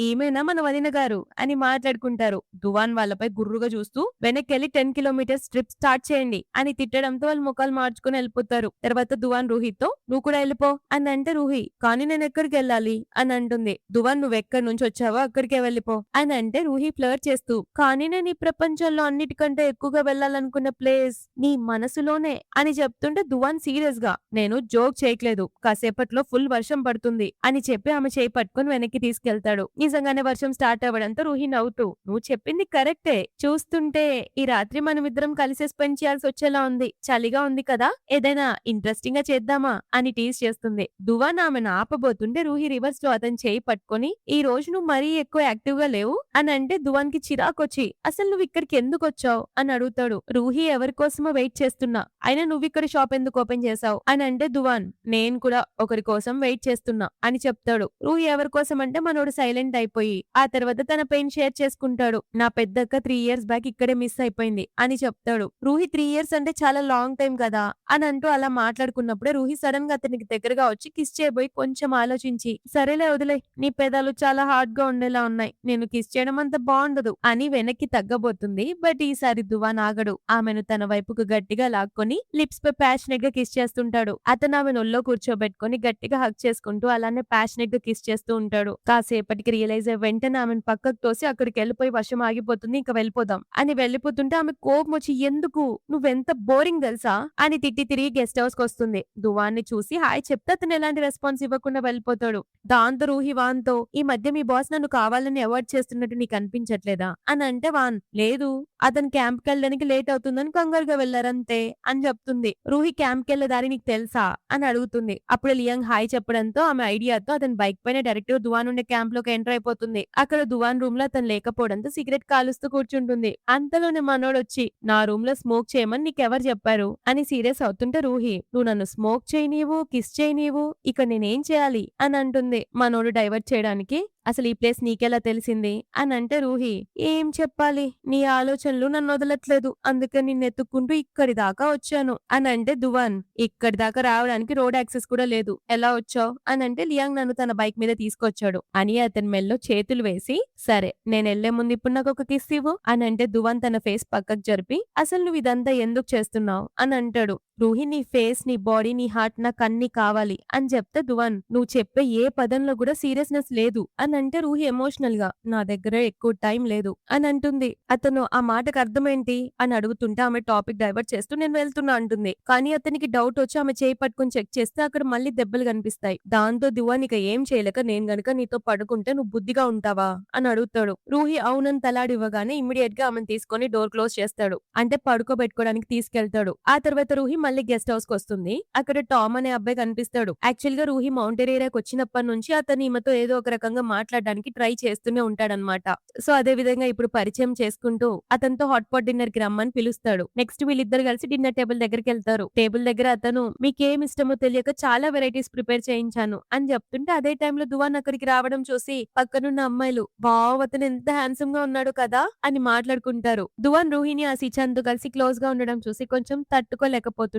Speaker 1: ఈమెనా మన వదిన గారు అని మాట్లాడుకుంటారు. దువాన్ వాళ్ళపై గుర్రుగా చూస్తూ వెనక్కెళ్లి 10 కిలోమీటర్స్ ట్రిప్ స్టార్ట్ చేయండి అని తిట్టడంతో వాళ్ళు ముఖాలు మార్చుకుని వెళ్ళిపోతారు. తర్వాత దువాన్ రూహితో నువ్వు కూడా వెళ్ళిపో అని అంటే రూహి కానీ నేను ఎక్కడికి వెళ్ళాలి అని అంటుంది. దువాన్ నువ్వెక్కడి నుంచి వచ్చావో అక్కడికే వెళ్ళిపో అని అంటే రూహి ఫ్లర్ట్ చేస్తూ కానీ నేను ఈ ప్రపంచంలో అన్నిటికంటే ఎక్కువగా వెళ్ళాలనుకున్న ప్లేస్ నీ మనసులోనే అని చెప్తుంటే దువాన్ సీరియస్ గా నేను జోక్ చేయట్లేదు కాసేపట్లో ఫుల్ వర్షం పడుతుంది అని చెప్పి ఆమె చేయి పట్టుకుని వెనక్కి తీసుకెళ్తాడు. నిజంగానే వర్షం స్టార్ట్ అవ్వడంతో రూహి నవ్వుతూ నువ్వు చెప్పింది కరెక్టే చూస్తుంటే ఈ రాత్రి మనమిద్దరం కలిసి స్పెండ్ చేయాల్సి వచ్చేలా ఉంది. చలిగా ఉంది కదా ఏదైనా ఇంట్రెస్టింగ్ గా చేద్దామా అని టీజ్ చేస్తుంది. దువాన్ ఆమెను ఆపబోతుంటే రూహి రివర్స్ లో అతని చేయి పట్టుకొని ఈ రోజు నువ్వు మరీ ఎక్కువ యాక్టివ్ గా లేవు అని అంటే దువాన్ కి చిరాకొచ్చి అసలు నువ్వు ఇక్కడికి ఎందుకు వచ్చావు అని అడుగుతాడు. రూహి ఎవరి కోసమో వెయిట్ చేస్తున్నా అయినా నువ్వు ఇక్కడ షాప్ ఎందుకు ఓపెన్ చేసావు అని అంటే దువాన్ నేను కూడా ఒకరి కోసం వెయిట్ చేస్తున్నా అని చెప్తాడు. రూహి ఎవరి కోసం అంటే మనోడు సైలెంట్ అయిపోయి ఆ తర్వాత తన పెయిన్ షేర్ చేసుకుంటాడు. నా పెద్దక్క 3 ఇయర్స్ బ్యాక్ ఇక్కడే మిస్ అయిపోయింది అని చెప్తాడు. రూహి 3 ఇయర్స్ అంటే చాలా లాంగ్ టైం కదా అని అంటూ అలా మాట్లాడుకున్నప్పుడే రూహి సడన్ గా అతనికి దగ్గరగా వచ్చి కిస్ చేయబోయి కొంచెం ఆలోచించి సరేలే వదిలే నీ పెదాలు చాలా హార్డ్ గా ఉండేలా ఉన్నాయి నేను కిస్ చేయడం అంత బాగుండదు అని వెనక్కి తగ్గబోతుంది. బట్ ఈసారి దువాన్ ఆగడు. ఆమెను తన వైపుకు గట్టిగా లాక్కొని లిప్స్ పై ప్యాషనెట్ గా కిస్ చేస్తుంటాడు. అతను ఆమె ఒళ్ళో కూర్చోబెట్టుకుని గట్టిగా హక్ చేసుకుంటూ అలానే ప్యాషనెట్ గా కిస్ చేస్తూ ఉంటాడు. కాసేపటికి రియలైజ్ అయ్యి వెంటనే ఆమెను పక్కకు తోసి అక్కడికి వెళ్ళిపోయి వర్షం ఆగిపోతుంది ఇంకా వెళ్ళిపోదాం అని వెళ్ళిపోతుంటే ఆమె కోపం వచ్చి ఎందుకు నువ్వెంత బోరింగ్ తెలుసా అని తిట్టి తిరిగి గెస్ట్ హౌస్ కి వస్తుంది. దువాన్ని చూసి హాయ్ చెప్తే అతను ఎలాంటి రెస్పాన్స్ ఇవ్వకుండా వెళ్ళిపోతాడు. దాంతో రూహి వాన్ తో ఈ మధ్య మీ బాస్ నన్ను కావాలని అవాయిడ్ చేస్తున్నట్టు నీకు అనిపించట్లేదా అని అంటే వాన్ లేదు అతను క్యాంప్ కి వెళ్ళడానికి లేట్ అవుతుందని కంగారుగా వెళ్లారంతే అని చెప్తుంది. రూహి క్యాంప్ కి వెళ్లే దారి నీకు తెలుసా అని అడుగుతుంది. అప్పుడు లియాంగ్ హాయ్ చెప్పడంతో ఆమె ఐడియాతో అతని బైక్ పైన డైరెక్ట్ గా దువాన్ ఉండే క్యాంప్ లోకి ఎంటర్ అయిపోతుంది. అక్కడ దువాన్ రూమ్ లో అతను లేకపోవడంతో సిగరెట్ కాలుస్తూ కూర్చుంటుంది. అంతలోనే మనోడొచ్చి నా రూమ్ లో స్మోక్ చేయమని నీకెవరు చెప్పారు అని సీరియస్ అవుతుంటే రూహి నువ్వు నన్ను స్మోక్ చేయనీవు కిస్ చేయనీవు ఇక నేనేం చేయాలి అని అంటుంది. మనోడు డైవర్ట్ చేయడానికి అసలు ఈ ప్లేస్ నీకెలా తెలిసింది అని అంటే రూహి ఏం చెప్పాలి నీ ఆలోచనలు నన్ను వదలట్లేదు అందుకే నిన్ను ఎత్తుక్కుంటూ ఇక్కడి దాకా వచ్చాను అని అంటే దువాన్ ఇక్కడి దాకా రావడానికి రోడ్ యాక్సెస్ కూడా లేదు ఎలా వచ్చావు అని అంటే లియాంగ్ నన్ను తన బైక్ మీద తీసుకొచ్చాడు అని అతని మెల్లో చేతులు వేసి సరే నేను వెళ్లే ముందు ఇప్పుడు నాకు ఒక కిస్ ఇవ్వు అని అంటే దువాన్ తన ఫేస్ పక్కకు జరిపి అసలు నువ్వు ఇదంతా ఎందుకు చేస్తున్నావు అని అంటాడు. రూహి నీ ఫేస్ నీ బాడీ నీ హార్ట్ నాకు అన్ని కావాలి అని చెప్తే దువాన్ నువ్వు చెప్పే ఏ పదంలో కూడా సీరియస్నెస్ లేదు అని అంటే రూహి ఎమోషనల్ గా నా దగ్గర ఎక్కువ టైం లేదు అని అంటుంది. అతను ఆ మాటకు అర్థమేంటి అని అడుగుతుంటే ఆమె టాపిక్ డైవర్ట్ చేస్తూ నేను వెళ్తున్నా అంటుంది. కానీ అతనికి డౌట్ వచ్చి ఆమె చేయి పట్టుకుని చెక్ చేస్తే అక్కడ మళ్ళీ దెబ్బలు కనిపిస్తాయి. దాంతో దువాన్ ఇక ఏం చేయలేక నేను గనుక నీతో పడుకుంటే నువ్వు బుద్ధిగా ఉంటావా అని అడుగుతాడు. రూహి అవునని తలాడివ్వగానే ఇమ్మీడియట్ గా ఆమెను తీసుకొని డోర్ క్లోజ్ చేస్తాడు. అంటే పడుకోబెట్టుకోవడానికి తీసుకెళ్తాడు. ఆ తర్వాత రూహి మళ్ళీ గెస్ట్ హౌస్ కి వస్తుంది. అక్కడ టామ్ అనే అబ్బాయి కనిపిస్తాడు. యాక్చువల్ గా రూహి మౌంటైన్ ఏరియాకి వచ్చినప్పటి నుంచి అతను ఈమెతో ఏదో ఒక రకంగా మాట్లాడడానికి ట్రై చేస్తూనే ఉంటాడనమాట. సో అదే విధంగా ఇప్పుడు పరిచయం చేసుకుంటూ అతనితో హాట్ పాట్ డిన్నర్ కి రమ్మని పిలుస్తాడు. నెక్స్ట్ వీళ్ళిద్దరు కలిసి డిన్నర్ టేబుల్ దగ్గరికి వెళ్తారు. టేబుల్ దగ్గర అతను మీకేం ఇష్టమో తెలియక చాలా వెరైటీస్ ప్రిపేర్ చేయించాను అని చెప్తుంటే అదే టైంలో దువాన్ అక్కడికి రావడం చూసి పక్కనున్న అమ్మాయిలు వావ్ అతను ఎంత హ్యాండ్సమ్ గా ఉన్నాడు కదా అని మాట్లాడుకుంటారు. దువాన్ రూహిని ఆ సిచాన్ తో కలిసి క్లోజ్ గా ఉండడం చూసి కొంచెం తట్టుకోలేకపోతుంటాడు.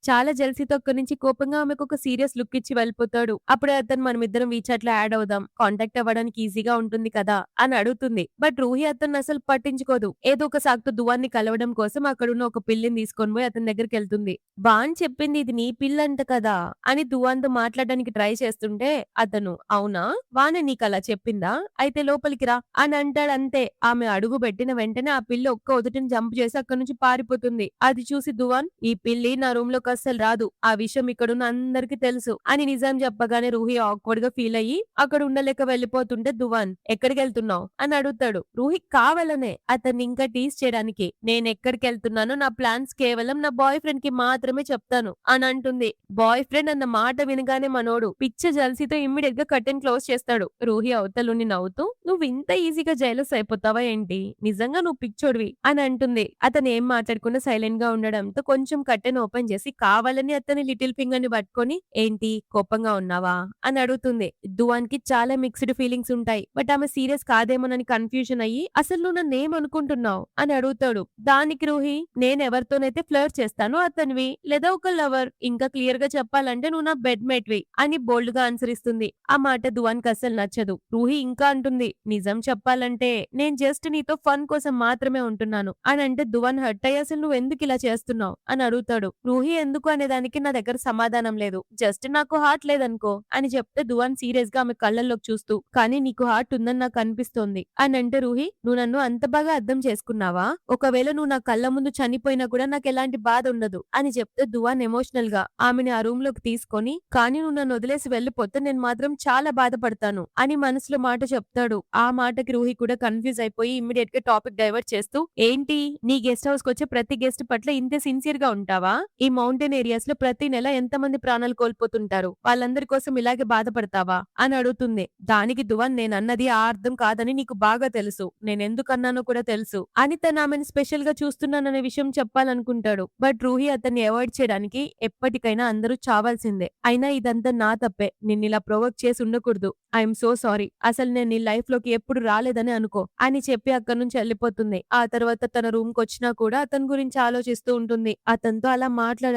Speaker 1: చాలా జెల్సీతో అక్కడి నుంచి కోపంగా ఆమెకు ఒక సీరియస్ లుక్ ఇచ్చి వెళ్ళిపోతాడు. అప్పుడే అతను మనమిద్దరం వీచాట్ లో యాడ్ అవుదాం కాంటాక్ట్ అవ్వడానికి ఈజీగా ఉంటుంది కదా అని అడుగుతుంది. బట్ రూహి అతను అసలు పట్టించుకోదు. ఏదో ఒక సాకుతో దువాన్ని కలవడం కోసం అక్కడున్న ఒక పిల్లిని తీసుకొని పోయి అతని దగ్గరికి వెళ్తుంది. బాన్ చెప్పింది ఇది నీ పిల్లంట కదా అని దువాన్ తో మాట్లాడడానికి ట్రై చేస్తుంటే అతను అవునా వాన నీకు అలా చెప్పిందా అయితే లోపలికి రా అని అంటాడు. అంతే ఆమె అడుగు పెట్టిన వెంటనే ఆ పిల్లి ఒక్క ఉదుటిని జంప్ చేసి అక్కడి నుంచి పారిపోతుంది. అది చూసి దువాన్ ఈ పిల్లి నా రూమ్ లోకి అస్సలు రాదు ఆ విషయం ఇక్కడున్న అందరికి తెలుసు అని నిజం చెప్పగానే రూహి ఆక్వర్డ్ గా ఫీల్ అయ్యి అక్కడ ఉండలేక వెళ్ళిపోతుంటే దువాన్ ఎక్కడికి వెళ్తున్నావు అని అడుగుతాడు. రూహి కావాలనే అతన్ని ఇంకా టీస్ చేయడానికి నేను ఎక్కడికి వెళ్తున్నానో నా ప్లాన్స్ కేవలం నా బాయ్ ఫ్రెండ్ కి మాత్రమే చెప్తాను అని అంటుంది. బాయ్ ఫ్రెండ్ అన్న మాట వినగానే మనోడు పిచ్చ జల్సీతో ఇమ్మీడియట్ గా కర్టెన్ క్లోజ్ చేస్తాడు. రూహి అవతలుని నవ్వుతూ నువ్వు ఇంత ఈజీగా జైలస్ అయిపోతావా ఏంటి నిజంగా నువ్వు పిచ్చోడివి అని అంటుంది. అతను ఏం మాట్లాడకుండా సైలెంట్ గా ఉండడంతో కొంచెం కర్టెన్ ఓపెన్ చేసి కావాలని అతని లిటిల్ ఫింగర్ ని పట్టుకొని ఏంటి కోపంగా ఉన్నావా అని అడుగుతుంది. దువాన్ కి చాలా మిక్స్డ్ ఫీలింగ్ ఫీలింగ్స్ ఉంటాయి. బట్ ఆమె సీరియస్ కాదేమోనని కన్‌ఫ్యూజన్ అయ్యి, "అసలు నువ్వు నన్నేమనుకుంటున్నావు?" అని అడుగుతాడు. దానికి రూహి, "నేనెవరితోనైతే ఫ్లర్ట్ చేస్తానో అతనివి, లేదా ఒక లవర్. ఇంకా క్లియర్‌గా చెప్పాలంటే నువ్వు నా బెడ్‌మేట్‌వి" అని బోల్డ్‌గా ఆన్సర్ ఇస్తుంది. ఆ మాట దువాన్‌కి అస్సలు నచ్చదు. రూహి ఇంకా అంటుంది, "నిజం చెప్పాలంటే నేను జస్ట్ నీతో ఫన్ కోసం మాత్రమే ఉంటున్నాను" అనంటే దువాన్ హర్ట్ అయ్యి, "అసలు నువ్వెందుకిలా చేస్తున్నావు?" అని అడుగుతాడు. రూహి ఎందుకు అనేదానికి నా దగ్గర సమాధానం లేదు. జస్ట్ నాకు హార్ట్ లేదనుకో అని చెప్తే దువాన్ సీరియస్‌గా ఆమె కళ్ళల్లోకి చూస్తూ, "కానీ నీకు హార్ట్ ఉందని నాకు అనిపిస్తోంది" అనంటే రూహి, "నువ్వు నన్ను అంత బాగా అర్థం చేసుకున్నావా? ఒకవేళ నువ్వు నా కళ్ళ ముందు చనిపోయినా కూడా నాకెలాంటి బాధ ఉండదు" అని చెప్తే దువాన్ ఎమోషనల్ గా ఆమెని ఆ రూమ్ లోకి తీసుకొని, "కానీ నువ్వు నన్ను వదిలేసి వెళ్ళిపోతే నేను మాత్రం చాలా బాధపడతాను" అని మనసులో మాట చెప్తాడు. ఆ మాటకి రూహి కూడా కన్‌ఫ్యూజ్ అయిపోయి ఇమ్మీడియేట్ గా టాపిక్ డైవర్ట్ చేస్తూ, "ఏంటి నీ గెస్ట్ హౌస్ కొచ్చే ప్రతి గెస్ట్ పట్ల ఇంతే సిన్సియర్ గా ఉంటావా? ఈ మౌంటైన్ ఏరియాస్ లో ప్రతి నెల ఎంతమంది ప్రాణాలు కోల్పోతుంటారు? వాళ్ళందరి కోసం ఇలాగే బాధపడతావా?" అని అడుగుతుంది. దానికి దువాన్, "నేనన్నది ఆ అర్థం కాదని నీకు బాగా తెలుసు. నేనెందుకన్నానో కూడా తెలుసు" అని తను ఆమెను స్పెషల్ గా చూస్తున్నాననే విషయం చెప్పాలనుకుంటాడు. బట్ రూహి అతన్ని అవాయిడ్ చేయడానికి, "ఎప్పటికైనా అందరూ చావాల్సిందే. అయినా ఇదంతా నా తప్పే. నిన్నిలా ప్రొవోక్ చేసి ఉండకూడదు. I'm so sorry. అసలు నేను నీ లైఫ్ లోకి ఎప్పుడు రాలేదని అనుకో" అని చెప్పి అక్కడి నుంచి వెళ్ళిపోతుంది. ఆ తర్వాత తన రూమ్ కొచ్చినా కూడా అతని గురించి ఆలోచిస్తూ ఉంటుంది. అతనితో అలా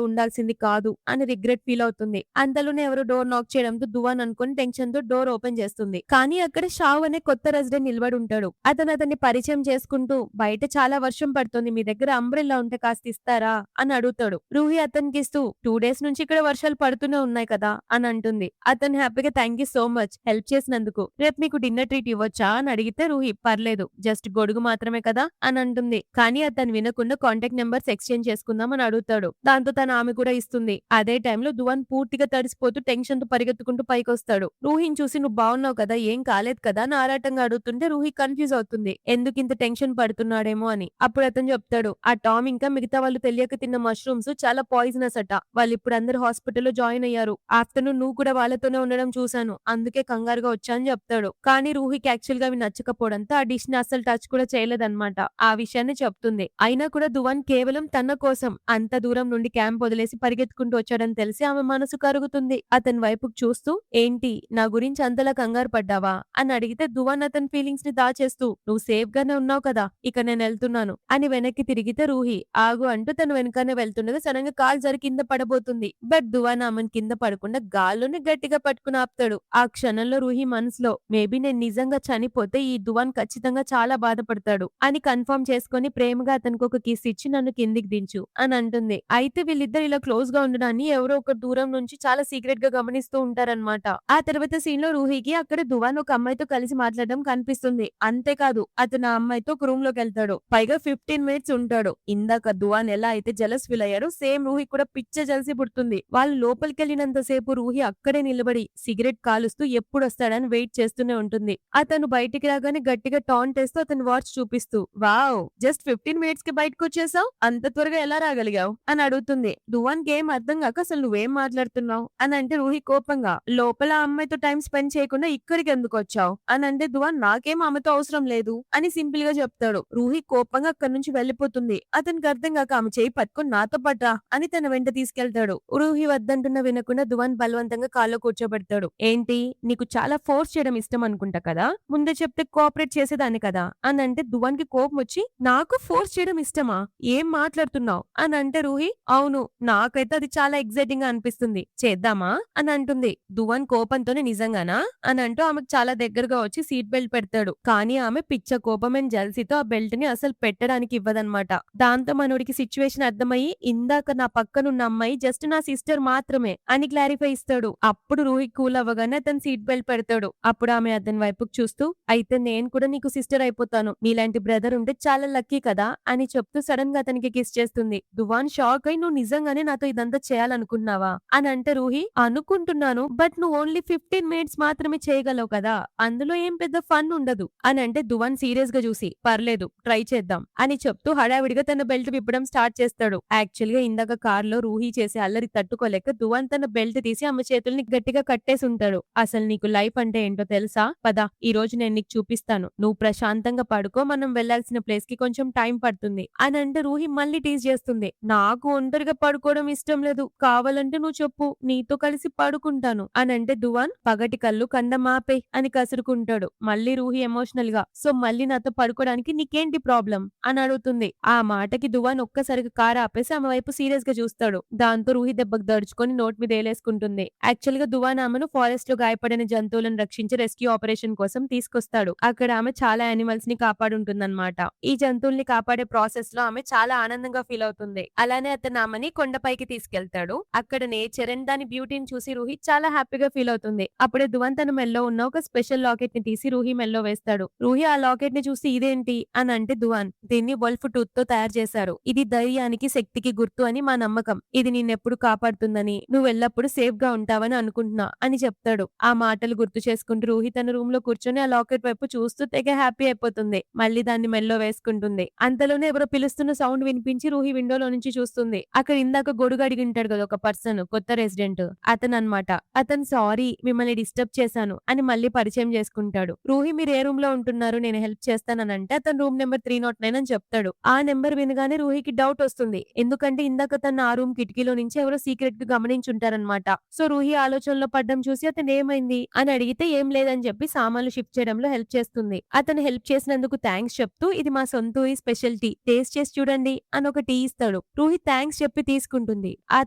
Speaker 1: ఉండాల్సింది కాదు అని రిగ్రెట్ ఫీల్ అవుతుంది. అంతలోనే ఎవరో డోర్ నాక్ చేయడంతో దువాన్ అనుకుని టెన్షన్ తో డోర్ ఓపెన్ చేస్తుంది. కానీ అక్కడ షావ్ అనే కొత్త రెసిడెంట్ నిలబడి ఉంటాడు. అతను అతన్ని పరిచయం చేసుకుంటూ, "బయట చాలా వర్షం పడుతుంది. మీ దగ్గర అంబ్రెల్లా ఉంటే కాస్త ఇస్తారా?" అని అడుగుతాడు. రూహి అతనికి ఇస్తూ, "2 డేస్ నుంచి ఇక్కడ వర్షాలు పడుతూనే ఉన్నాయి కదా" అని అంటుంది. అతను హ్యాపీగా, "thank you so much help చేసినందుకు. రేపు మీకు డిన్నర్ ట్రీట్ ఇవ్వొచ్చా?" అని అడిగితే రూహి, "పర్లేదు. జస్ట్ గొడుగు మాత్రమే కదా" అని అంటుంది. కానీ అతను వినకుండా కాంటాక్ట్ నెంబర్స్ ఎక్స్చేంజ్ చేసుకుందాం అని అడుగుతాడు. దాంతో తన ఆమె కూడా ఇస్తుంది. అదే టైంలో దువాన్ పూర్తిగా తడిసిపోతూ టెన్షన్ తో పరిగెత్తుకుంటూ పైకొస్తాడు. రూహిని చూసి, "నువ్వు బాగున్నావు కదా, ఏం కాలేదు కదా" అని ఆరాటంగా అడుగుతుంటే రూహి కన్ఫ్యూజ్ అవుతుంది. ఎందుకింత టెన్షన్ పడుతున్నాడేమో అని. అప్పుడు అతను చెప్తాడు, "ఆ టామ్ ఇంకా మిగతా వాళ్ళు తెలియక తిన్న మష్రూమ్స్ చాలా పాయిజనస్ అట. వాళ్ళిప్పుడు అందరూ హాస్పిటల్లో జాయిన్ అయ్యారు. ఆఫ్టర్‌నూన్ నువ్వు కూడా వాళ్ళతోనే ఉండడం చూశాను. అందుకే కంగారుగా వచ్చా" అని చెప్తాడు. కానీ రూహికి యాక్చువల్ గా అవి నచ్చకపోవడంతో ఆ డిష్ ని అస్సలు టచ్ కూడా చేయలేదన్నమాట. ఆ విషయాన్ని చెప్తుంది. అయినా కూడా దువాన్ కేవలం తన కోసం అంత దూరం నుండి క్యాంప్ వదిలేసి పరిగెత్తుకుంటూ వచ్చాడని తెలిసి ఆమె మనసు కరుగుతుంది. అతని వైపుకు చూస్తూ, "ఏంటి నా గురించి అంతలా కంగారు పడ్డావా?" అని అడిగితే దువాన్ అతని ఫీలింగ్స్ ని దాచేస్తూ, "నువ్వు సేఫ్ గానే ఉన్నావు కదా, ఇక నేను వెళ్తున్నాను" అని వెనక్కి తిరిగితే రూహి, "ఆగు" అంటూ తను వెనకానే వెళ్తుండగా సడన్ గా కాలు జారి కింద పడబోతుంది. బట్ దువాన్ ఆమెను కింద పడకుండా గాల్లోనే గట్టిగా పట్టుకుని ఆపుతాడు. ఆ క్షణంలో రూహి మనసులో, మేబీ నేను నిజంగా చనిపోతే ఈ దువాన్ ఖచ్చితంగా చాలా బాధపడతాడు అని కన్ఫర్మ్ చేసుకొని ప్రేమగా అతనికి ఒక కిస్ ఇచ్చి, "నన్ను కిందికి దించు" అని అంటుంది. అయితే వీళ్ళిద్దరు ఇలా క్లోజ్ గా ఉండడాన్ని ఎవరో ఒక దూరం నుంచి చాలా సీక్రెట్ గా గమనిస్తూ ఉంటారన్నమాట. ఆ తర్వాత సీన్ లో రూహికి అక్కడ దువాన్ ఒక అమ్మాయితో కలిసి మాట్లాడడం కనిపిస్తుంది. అంతేకాదు అతను ఆ అమ్మాయితో ఒక రూమ్ లోకి వెళ్తాడు. పైగా 15 మినిట్స్ ఉంటాడు. ఇందాక దువాన్ ఎలా అయితే జలస్ ఫీల్ అయ్యారో సేమ్ రూహి కూడా పిచ్చ జలసి పుడుతుంది. వాళ్ళు లోపలికెళ్ళినంత సేపు రూహి అక్కడే నిలబడి సిగరెట్ కాలుస్తూ ఎప్పుడొస్తాడని వెయిట్ చేస్తూనే ఉంటుంది. అతను బయటికి రాగానే గట్టిగా టాంట్ వేస్తూ అతని వాచ్ చూపిస్తూ, "వావ్, జస్ట్ 15 మినిట్స్ కి బయటకు వచ్చేసావు, అంత త్వరగా ఎలా రాగలిగావు" అని అడుగుతుంది. దువాన్ కి ఏం అర్థం కాక, "అసలు నువ్వేం మాట్లాడుతున్నావు" అని అంటే రూహి కోపంగా, "లోపల ఆ అమ్మాయితో టైం స్పెండ్ చేయకుండా ఇక్కడికి ఎందుకు వచ్చావు" అని అంటే దువాన్, "నాకేం ఆమెతో అవసరం లేదు" అని సింపుల్ గా చెప్తాడు. రూహి కోపంగా అక్కడి నుంచి వెళ్లిపోతుంది. అతనికి అర్థం కాక, "ఆమె చేయి పట్టుకొని నాతో పట్రా" అని తన వెంట తీసుకెళ్తాడు. రూహి వద్దంటున్నా వినకుండా దువాన్ బలవంతంగా కాల్లో కూర్చోబెడతాడు. "ఏంటి, నీకు చాలా ఫోర్స్ చేయడం ఇష్టం అనుకుంటా కదా, ముందే చెప్తే కోఆపరేట్ చేసేదాన్ని కదా" అని అంటే దువాన్ కి కోపం వచ్చి, "నాకు ఫోర్స్ చేయడం ఇష్టమా? ఏం మాట్లాడుతున్నావు" అని అంటే రూహి, "అవును, నాకైతే అది చాలా ఎక్సైటింగ్ గా అనిపిస్తుంది, చేద్దామా" అని అంటుంది. దువాన్ కోపంతోనే, "నిజంగానా" అని అంటూ ఆమెకు చాలా దగ్గరగా వచ్చి సీట్ బెల్ట్ పెడతాడు. కానీ ఆమె పిచ్చ కోపం అండ్ జల్సీతో ఆ బెల్ట్ ని అసలు పెట్టడానికి ఇవ్వదన్నమాట. దాంతో మనోడికి సిచ్యువేషన్ అర్థమయ్యి, "ఇందాక నా పక్కనున్న అమ్మాయి జస్ట్ నా సిస్టర్ మాత్రమే" అని క్లారిఫై ఇస్తాడు. అప్పుడు రూహి కూల్ అవ్వగానే అతను సీట్ బెల్ట్ పెడతాడు. అప్పుడు ఆమె అతని వైపుకు చూస్తూ, "అయితే నేను కూడా నీకు సిస్టర్ అయిపోతాను. నీలాంటి బ్రదర్ ఉంటే చాలా లక్కీ కదా" అని చెప్తూ సడన్ గా అతనికి కిస్ చేస్తుంది. దువాన్ షాక్ అయి, "నువ్వు నిజంగానే నాతో ఇదంతా చేయాలనుకుంటున్నావా" అని అంటే రూహి, "అనుకుంటున్నాను, బట్ నువ్వు ఓన్లీ 15 మినిట్స్ మాత్రమే చేయగలవు కదా, అందులో ఏం పెద్ద ఫన్ ఉండదు" అని అంటే దువాన్ సీరియస్ గా చూసి, "పర్లేదు, ట్రై చేద్దాం" అని చెప్తూ హడావిడిగా తన బెల్ట్ విప్పడం స్టార్ట్ చేస్తాడు. యాక్చువల్ గా ఇందాక కార్లో రూహి చేసే అల్లరి తట్టుకోలేక దువాన్ తన బెల్ట్ తీసి ఆమె చేతుల్ని గట్టిగా కట్టేసి ఉంటాడు. "అసలు నీకు లైఫ్ అంటే ఏంటో తెలుసా? పద, ఈ రోజు నేను నీకు చూపిస్తాను. నువ్వు ప్రశాంతంగా పడుకో, మనం వెళ్లాల్సిన ప్లేస్ కి కొంచెం టైం పడుతుంది" అని అంటే రూహి మళ్ళీ టీజ్ చేస్తుంది. "నాకు ఒంటరిగా పడుకోవడం ఇష్టం లేదు, కావాలంటే నువ్వు చెప్పు, నీతో కలిసి పడుకుంటాను" అని అంటే దువాన్ పగటి కళ్ళు కండమాపే ఆపేయ్ అని కసురుకుంటాడు. మళ్ళీ రూహి ఎమోషనల్ గా సో మళ్ళీ నాతో పడుకోవడానికి నీకేంటి ప్రాబ్లం అని అడుగుతుంది. ఆ మాటకి దువాన్ ఒక్కసారిగా కారు ఆపేసి ఆమె వైపు సీరియస్ గా చూస్తాడు. దాంతో రూహి దెబ్బకు దడుచుకొని నోట్ మీద ఏలేసుకుంటుంది. యాక్చువల్ గా దువాన్ ఆమెను ఫారెస్ట్ లో గాయపడిన జంతువులను రక్షించి రెస్క్యూ ఆపరేషన్ కోసం తీసుకొస్తాడు. అక్కడ ఆమె చాలా యానిమల్స్ ని కాపాడుంటుందన్నమాట. ఈ జంతువుల్ని కాపాడే ప్రాసెస్ లో ఆమె చాలా ఆనందంగా ఫీల్ అవుతుంది. అలానే అతను ఆమెని కొండపైకి తీసుకెళ్తాడు. అక్కడ నేచర్ అండ్ దాని బ్యూటీని చూసి రూహి చాలా హ్యాపీగా ఫీల్ అవుతుంది. అప్పుడే దువాన్ తన మెల్లో ఉన్న ఒక స్పెషల్ లాకెట్ ని తీసి రూహి మెల్లో వేస్తాడు. రూహి ఆ లాకెట్ ని చూసి ఇదేంటి అని అంటే దువాన్ దీన్ని వల్ఫ్ టూత్ తో తయారు చేశారు. ఇది ధైర్యానికి శక్తికి గుర్తు అని మా నమ్మకం. ఇది నిన్నెప్పుడు కాపాడుతుందని నువ్వు ఎల్లప్పుడూ సేఫ్ గా ఉంటావని అనుకుంటున్నా అని చెప్తాడు. ఆ మాటలు గుర్తు చేసుకుంటూ రూహి తన రూమ్ లో కూర్చొని ఆ లాకెట్ వైపు చూస్తూ తెగ హ్యాపీ అయిపోతుంది. మళ్ళీ దాన్ని మెల్లో వేసుకుంటుంది. అంతలోనే ఎవరో పిలుస్తున్న సౌండ్ వినిపించి రూహి విండోలో నుంచి చూస్తుంది. అక్కడ ఇందాక గొడుగు అడిగింటాడు కదా ఒక పర్సన్ కొత్త రెసిడెంట్ అతను అన్నమాట. అతను సారీ మిమ్మల్ని డిస్టర్బ్ చేశాను అని మళ్ళీ పరిచయం చేసుకుంటాడు. రూహి మీరు ఏ రూమ్ లో ఉంటున్నారు నేను హెల్ప్ చేస్తానంటే అతను రూమ్ నెంబర్ 309 అని చెప్తాడు. ఆ నెంబర్ వినగానే రూహికి డౌట్ వస్తుంది. ఎందుకంటే ఇందాక తన ఆ రూమ్ కిటికీలో నుంచి ఎవరో సీక్రెట్ గా గమనించుంటారనమాట. సో రూహి ఆలోచనలో పడ్డం చూసి అతను ఏమైంది అని అడిగితే ఏం లేదని చెప్పి సామాన్లు షిఫ్ట్ చేయడంలో హెల్ప్ చేస్తుంది. అతను హెల్ప్ చేసినందుకు థ్యాంక్స్ చెప్తూ ఇది మా సొంత ఈ స్పెషల్ టీ టేస్ట్ చేసి చూడండి అని ఒక టీ ఇస్తాడు. రూహి థ్యాంక్స్ చెప్పి తీసుకుంటుంది. ఆ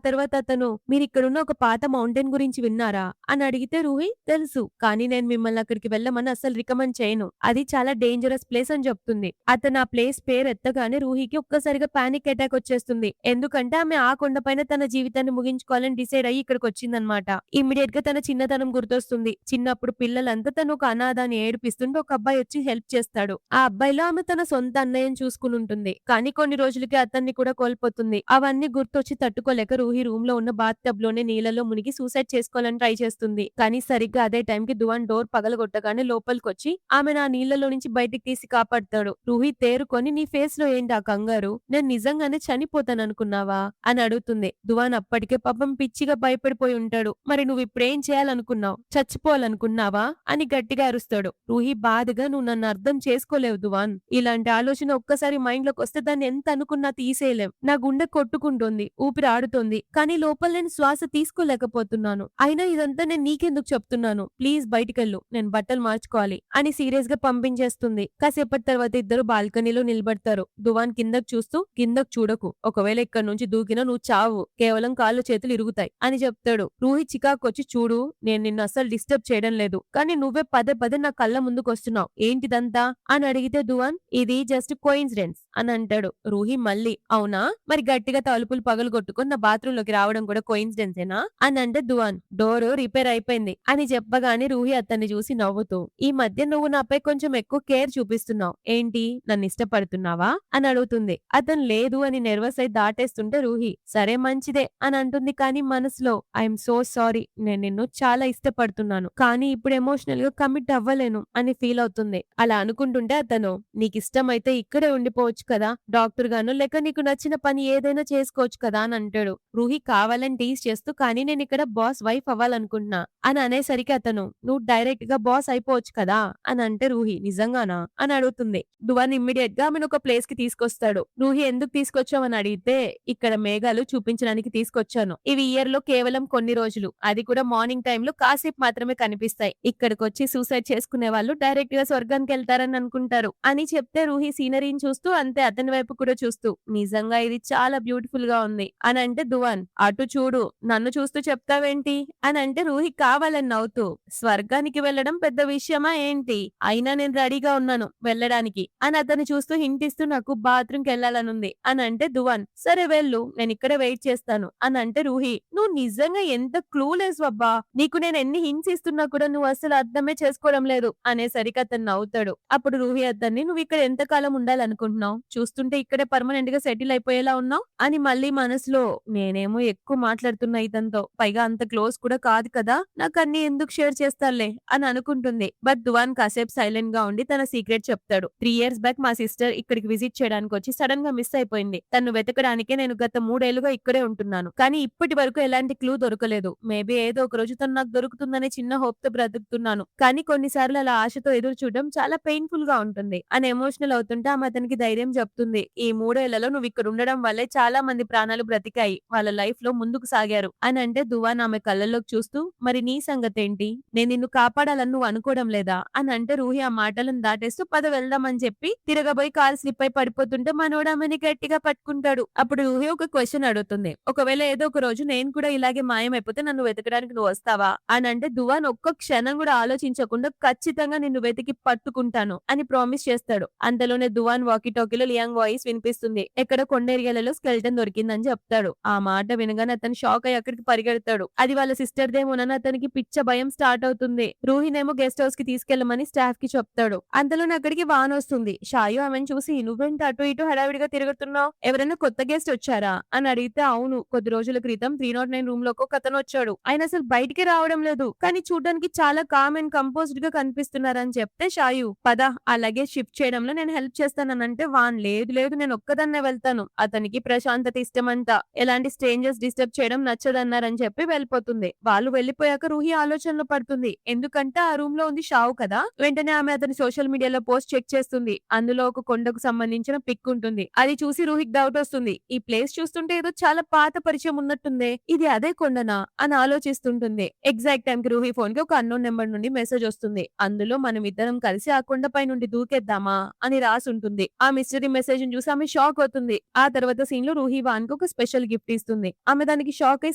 Speaker 1: తర్వాత అతను మీరు ఇక్కడున్న ఒక పాత మౌంటైన్ గురించి విన్నారా అని అడిగితే రూహి తెలుసు కానీ నేను మిమ్మల్ని అక్కడికి వెళ్ళమని అసలు రికమెండ్ చేయను. అది చాలా డేంజరస్ ప్లేస్ అని చెప్తుంది. అతను ఆ ప్లేస్ పేరు ఎత్తగానే రూహికి ఒక్కసారిగా పానిక్ అటాక్ వచ్చేస్తుంది. ఎందుకంటే ఆమె ఆ కొండపైన తన జీవితాన్ని ముగించుకోవాలని డిసైడ్ అయ్యి ఇక్కడికి వచ్చిందనమాట. ఇమ్మీడియట్ గా తన చిన్నతనం గుర్తొస్తుంది. చిన్నప్పుడు పిల్లలంతా తను ఒక అనాథ అని ఏడిపిస్తుంటే ఒక అబ్బాయి వచ్చి హెల్ప్ చేస్తాడు. ఆ అబ్బాయిలో ఆమె తన సొంత అన్నయ్యని చూసుకుని ఉంటుంది. కానీ కొన్ని రోజులకి అతన్ని కూడా కోల్పోతుంది. అవన్నీ గుర్తొచ్చి తట్టుకోలేక రూహి రూమ్ లో ఉన్న బాత్ టబ్ లోనే నీళ్ళలో మునిగి సూసైడ్ చేసుకోవాలని ట్రై చేస్తుంది. కానీ సరిగ్గా అదే టైం కి దువాన్ డోర్ పగలగొట్టగానే లోపలికొచ్చి ఆమె నా నీళ్ళలో నుంచి బయటికి తీసి కాపాడతాడు. రూహి తేరుకొని నీ ఫేస్ లో ఏంటి ఆ కంగారు నేను నిజంగానే చనిపోతాననుకున్నావా అని అడుగుతుంది. దువాన్ అప్పటికే పాపం పిచ్చిగా భయపడిపోయి ఉంటాడు. మరి నువ్వు ఇప్పుడేం చేయాలనుకున్నావు చచ్చిపోవాలనుకున్నావా అని గట్టిగా అరుస్తాడు. రూహి బాధగా నువ్వు నన్ను అర్థం చేసుకోలేవు దువాన్. ఇలాంటి ఆలోచన ఒక్కసారి మైండ్ లోకి వస్తే దాన్ని ఎంత అనుకున్నా తీసేయలేం. నా గుండె కొట్టుకుంటోంది ఊపిరి ఆడుతోంది కానీ లోపల నేను శ్వాస తీసుకోలేకపోతున్నాను. అయినా ఇదంతా నేను నీకెందుకు చెప్తున్నాను ప్లీజ్ బయటికెళ్ళు నేను బట్టలు మార్చుకోవాలి అని సీరియస్ గా పంపించేస్తుంది. కాసేపటి తర్వాత ఇద్దరు బాల్కనీలో నిలబడతారు. దువాన్ కిందకు చూస్తూ కిందకు చూడకు ఒకవేళ ఇక్కడ నుంచి దూకినా నువ్వు చావు కేవలం కాళ్ళు చేతులు ఇరుగుతాయి అని చెప్తాడు. రూహి చికాకొచ్చి చూడు నేను నిన్ను అసలు డిస్టర్బ్ చేయడం లేదు కానీ నువ్వే పదే పదే నా కళ్ళ ముందుకు వస్తున్నావు ఏంటిదంతా అని అడిగితే దువాన్ ఇది జస్ట్ కోయిన్సిడెన్స్ అని అంటాడు. రూహి మళ్ళీ అవునా మరి గట్టిగా తలుపులు పగలు కొట్టుకుని నా బాత్రూమ్ లోకి రావడం కూడా కోయిన్సిడెన్సేనా అని అంటే దువాన్ డోర్ రిపేర్ అయిపోయింది అని చెప్పగానే రూహి అతన్ని చూసి నవ్వుతూ ఈ మధ్య నువ్వు నాపై కొంచెం ఎక్కువ కేర్ చూపిస్తున్నావు ఏంటి నన్ను ఇష్టపడుతున్నావా అని అడుగుతుంది. అతను లేదు అని నెర్వస్ అయి దాటేస్తుంటే రూహి సరే మంచిదే అని అంటుంది కానీ మనసులో ఐఎమ్ సో సారీ నేను నిన్ను చాలా ఇష్టపడుతున్నాను కానీ ఇప్పుడు ఎమోషనల్ గా కమిట్ అవ్వలేను అని ఫీల్ అవుతుంది. అలా అనుకుంటుంటే అతను నీకు ఇష్టమైతే ఇక్కడే ఉండిపోవచ్చు కదా డాక్టర్ గాను లేక నీకు నచ్చిన పని ఏదైనా చేసుకోవచ్చు కదా అని అంటాడు. రూహి కావాలని టీస్ చేస్తూ కానీ నేను ఇక్కడ బాస్ వైఫ్ అవ్వాలనుకుంటున్నా అని అనేసరికి అతను నువ్వు డైరెక్ట్ గా బాస్ అయిపోవచ్చు కదా అని అంటే రూహి నిజంగానా అని అడుగుతుంది. దువాన్ ఇమ్మీడియట్ గా ఆమెను ఒక ప్లేస్ కి తీసుకొస్తాడు. రూహి ఎందుకు తీసుకొచ్చావు అని అడిగితే ఇక్కడ మేఘాలు చూపించడానికి తీసుకొచ్చాను. ఇవి ఇయర్ లో కేవలం కొన్ని రోజులు అది కూడా మార్నింగ్ టైమ్ లో కాసేపు మాత్రమే కనిపిస్తాయి. ఇక్కడికి వచ్చి సూసైడ్ చేసుకునే వాళ్ళు డైరెక్ట్ గా స్వర్గానికి వెళ్తారని అనుకుంటారు అని చెప్తే రూహి సీనరీని చూస్తూ అంతే అతని వైపు కూడా చూస్తూ నిజంగా ఇది చాలా బ్యూటిఫుల్ గా ఉంది అని అంటే దువాన్ అటు చూడు నన్ను చూస్తూ చెప్తావేంటి అని అంటే రూహి కావాలని నవ్వుతూ స్వర్గానికి వెళ్ళడం పెద్ద విషయమా ఏంటి అయినా నేను రెడీగా ఉన్నాను వెళ్ళడానికి అని అతన్ని చూస్తూ హింట్ ఇస్తూ నాకు బాత్రూమ్ కి వెళ్ళాలనుంది అని అంటే దువాన్ సరే వెళ్ళు నేను ఇక్కడే వెయిట్ చేస్తాను అని అంటే రూహి నువ్వు నిజంగా ఎంత క్లూలెస్ అబ్బా నీకు నేను ఎన్ని హింట్స్ ఇస్తున్నా కూడా నువ్వు అసలు అర్థమే చేసుకోవడం లేదు అనేసరికి అతను నవ్వుతాడు. అప్పుడు రూహి అతన్ని నువ్వు ఇక్కడ ఎంతకాలం ఉండాలనుకుంటున్నావు చూస్తుంటే ఇక్కడే పర్మనెంట్ గా సెటిల్ అయిపోయేలా ఉన్నావు అని మళ్ళీ మనసులో నేనేమో ఎక్కువ మాట్లాడుతున్నా ఇతనితో పైగా అంత క్లోజ్ కూడా కాదు కదా నాకు అన్ని ఎందుకు షేర్ చేస్తారులే అని అనుకుంటుంది. బట్ దువాన్ కాసేపు సైలెంట్ గా ఉండి తన సీక్రెట్ చెప్తాడు. 3 years బ్యాక్ మా సిస్టర్ ఇక్కడికి విజిట్ చేయడానికి వచ్చి సడన్ గా మిస్ అయిపోయింది. తను వెతకడానికే నేను గత 3 ఏళ్లుగా ఇక్కడే ఉంటున్నాను కానీ ఇప్పటి వరకు ఎలాంటి క్లూ దొరకలేదు. మేబీ ఏదో ఒక రోజు తను నాకు దొరుకుతుందనే చిన్న హోప్ తో బ్రతుకుతున్నాను కానీ కొన్నిసార్లు అలా ఆశతో ఎదురు చూడడం చాలా పెయిన్ఫుల్ గా ఉంటుంది అని ఎమోషనల్ అవుతుంటే ఆమె అతనికి ధైర్యం అని చెప్తుంది. ఈ 3 ఏళ్లలో నువ్విక్కడ ఉండడం వల్లే చాలా మంది ప్రాణాలు బ్రతికాయి. వాళ్ళ లైఫ్‌లో ముందుకు సాగారు అని అంటే దువాన్ ఆమె కళ్ళల్లోకి చూస్తూ మరి నీ సంగతేంటి? నేను నిన్ను కాపాడాలని నువ్వు అనుకోవడం లేదా? అని అంటే రూహి ఆ మాటలను దాటేస్తూ పద వెళ్దాం అని చెప్పి తిరగబోయి కాలు స్లిప్ అయి పడిపోతుంటే మనోడు ఆమెని గట్టిగా పట్టుకుంటాడు. అప్పుడు రూహి ఒక క్వెషన్ అడుగుతుంది. ఒకవేళ ఏదో ఒక రోజు నేను కూడా ఇలాగే మాయమైపోతే నన్ను వెతకడానికి నువ్వు వస్తావా? అని అంటే దువాన్ ఒక్క క్షణం కూడా ఆలోచించకుండా ఖచ్చితంగా నిన్ను వెతికి పట్టుకుంటాను అని ప్రామిస్ చేస్తాడు. అంతలోనే దువాన్ వాకీ టాకీలో లియాంగ్ వాయిస్ వినిపిస్తుంది. ఎక్కడ కొండ ఏరియాలలో స్కెలిటన్ దొరికిందని చెప్తాడు. ఆ మాట వినగానే అతను షాక్ అయ్యి అక్కడికి పరిగెడతాడు. అది వాళ్ళ సిస్టర్ దేమోనని అతనికి పిచ్చ భయం స్టార్ట్ అవుతుంది. రూహినేమో గెస్ట్ హౌస్ కి తీసుకెళ్లమని స్టాఫ్ కి చెప్తాడు. అంతలోనే అక్కడికి వాన్ వస్తుంది. షాయు ఆమెను చూసి నువ్వేంటి అటు ఇటు హడావిడిగా తిరుగుతున్నావు? ఎవరైనా కొత్త గెస్ట్ వచ్చారా అని అడిగితే అవును కొద్ది రోజుల క్రితం 309 రూమ్ లోకి ఒక అతను వచ్చాడు. ఆయన అసలు బయటికి రావడం లేదు. కానీ చూడడానికి చాలా కామ్ అండ్ కంపోజ్డ్ గా కనిపిస్తున్నారని చెప్తే షాయు పద ఆ లగేజ్ షిఫ్ట్ చేయడంలో నేను హెల్ప్ చేస్తానంటే వాన్ లేదు లేదు నేను ఒక్కదాన్నే వెళ్తాను. అతనికి ప్రశాంతత ఇష్టమంట. ఎలాంటి స్ట్రేంజర్స్ డిస్టర్బ్ చేయడం నచ్చదన్నారని చెప్పి వెళ్ళిపోతుంది. వాళ్ళు వెళ్ళిపోయాక రూహి ఆలోచనలో పడుతుంది. ఎందుకంటే ఆ రూమ్ లో ఉంది షావు కదా. వెంటనే ఆమె అతని సోషల్ మీడియాలో పోస్ట్ చెక్ చేస్తుంది. అందులో ఒక కొండకు సంబంధించిన పిక్ ఉంటుంది. అది చూసి రూహికి డౌట్ వస్తుంది. ఈ ప్లేస్ చూస్తుంటే ఏదో చాలా పాత పరిచయం ఉన్నట్టుందే. ఇది అదే కొండనా అని ఆలోచిస్తుంటుంది. ఎగ్జాక్ట్ టైం కి రూహి ఫోన్ కి ఒక అన్నోన్ నెంబర్ నుండి మెసేజ్ వస్తుంది. అందులో మనం ఇద్దరం కలిసి ఆ కొండపై నుండి దూకేద్దామా అని రాసి ఉంటుంది. ఆ మిస్టరీ మెసేజ్ చూసి ఆమె షాక్ అవుతుంది. ఆ తర్వాత సీన్ లో రూహి వాన్ కి ఒక స్పెషల్ గిఫ్ట్ ఇస్తుంది. ఆమె దానికి షాక్ అయి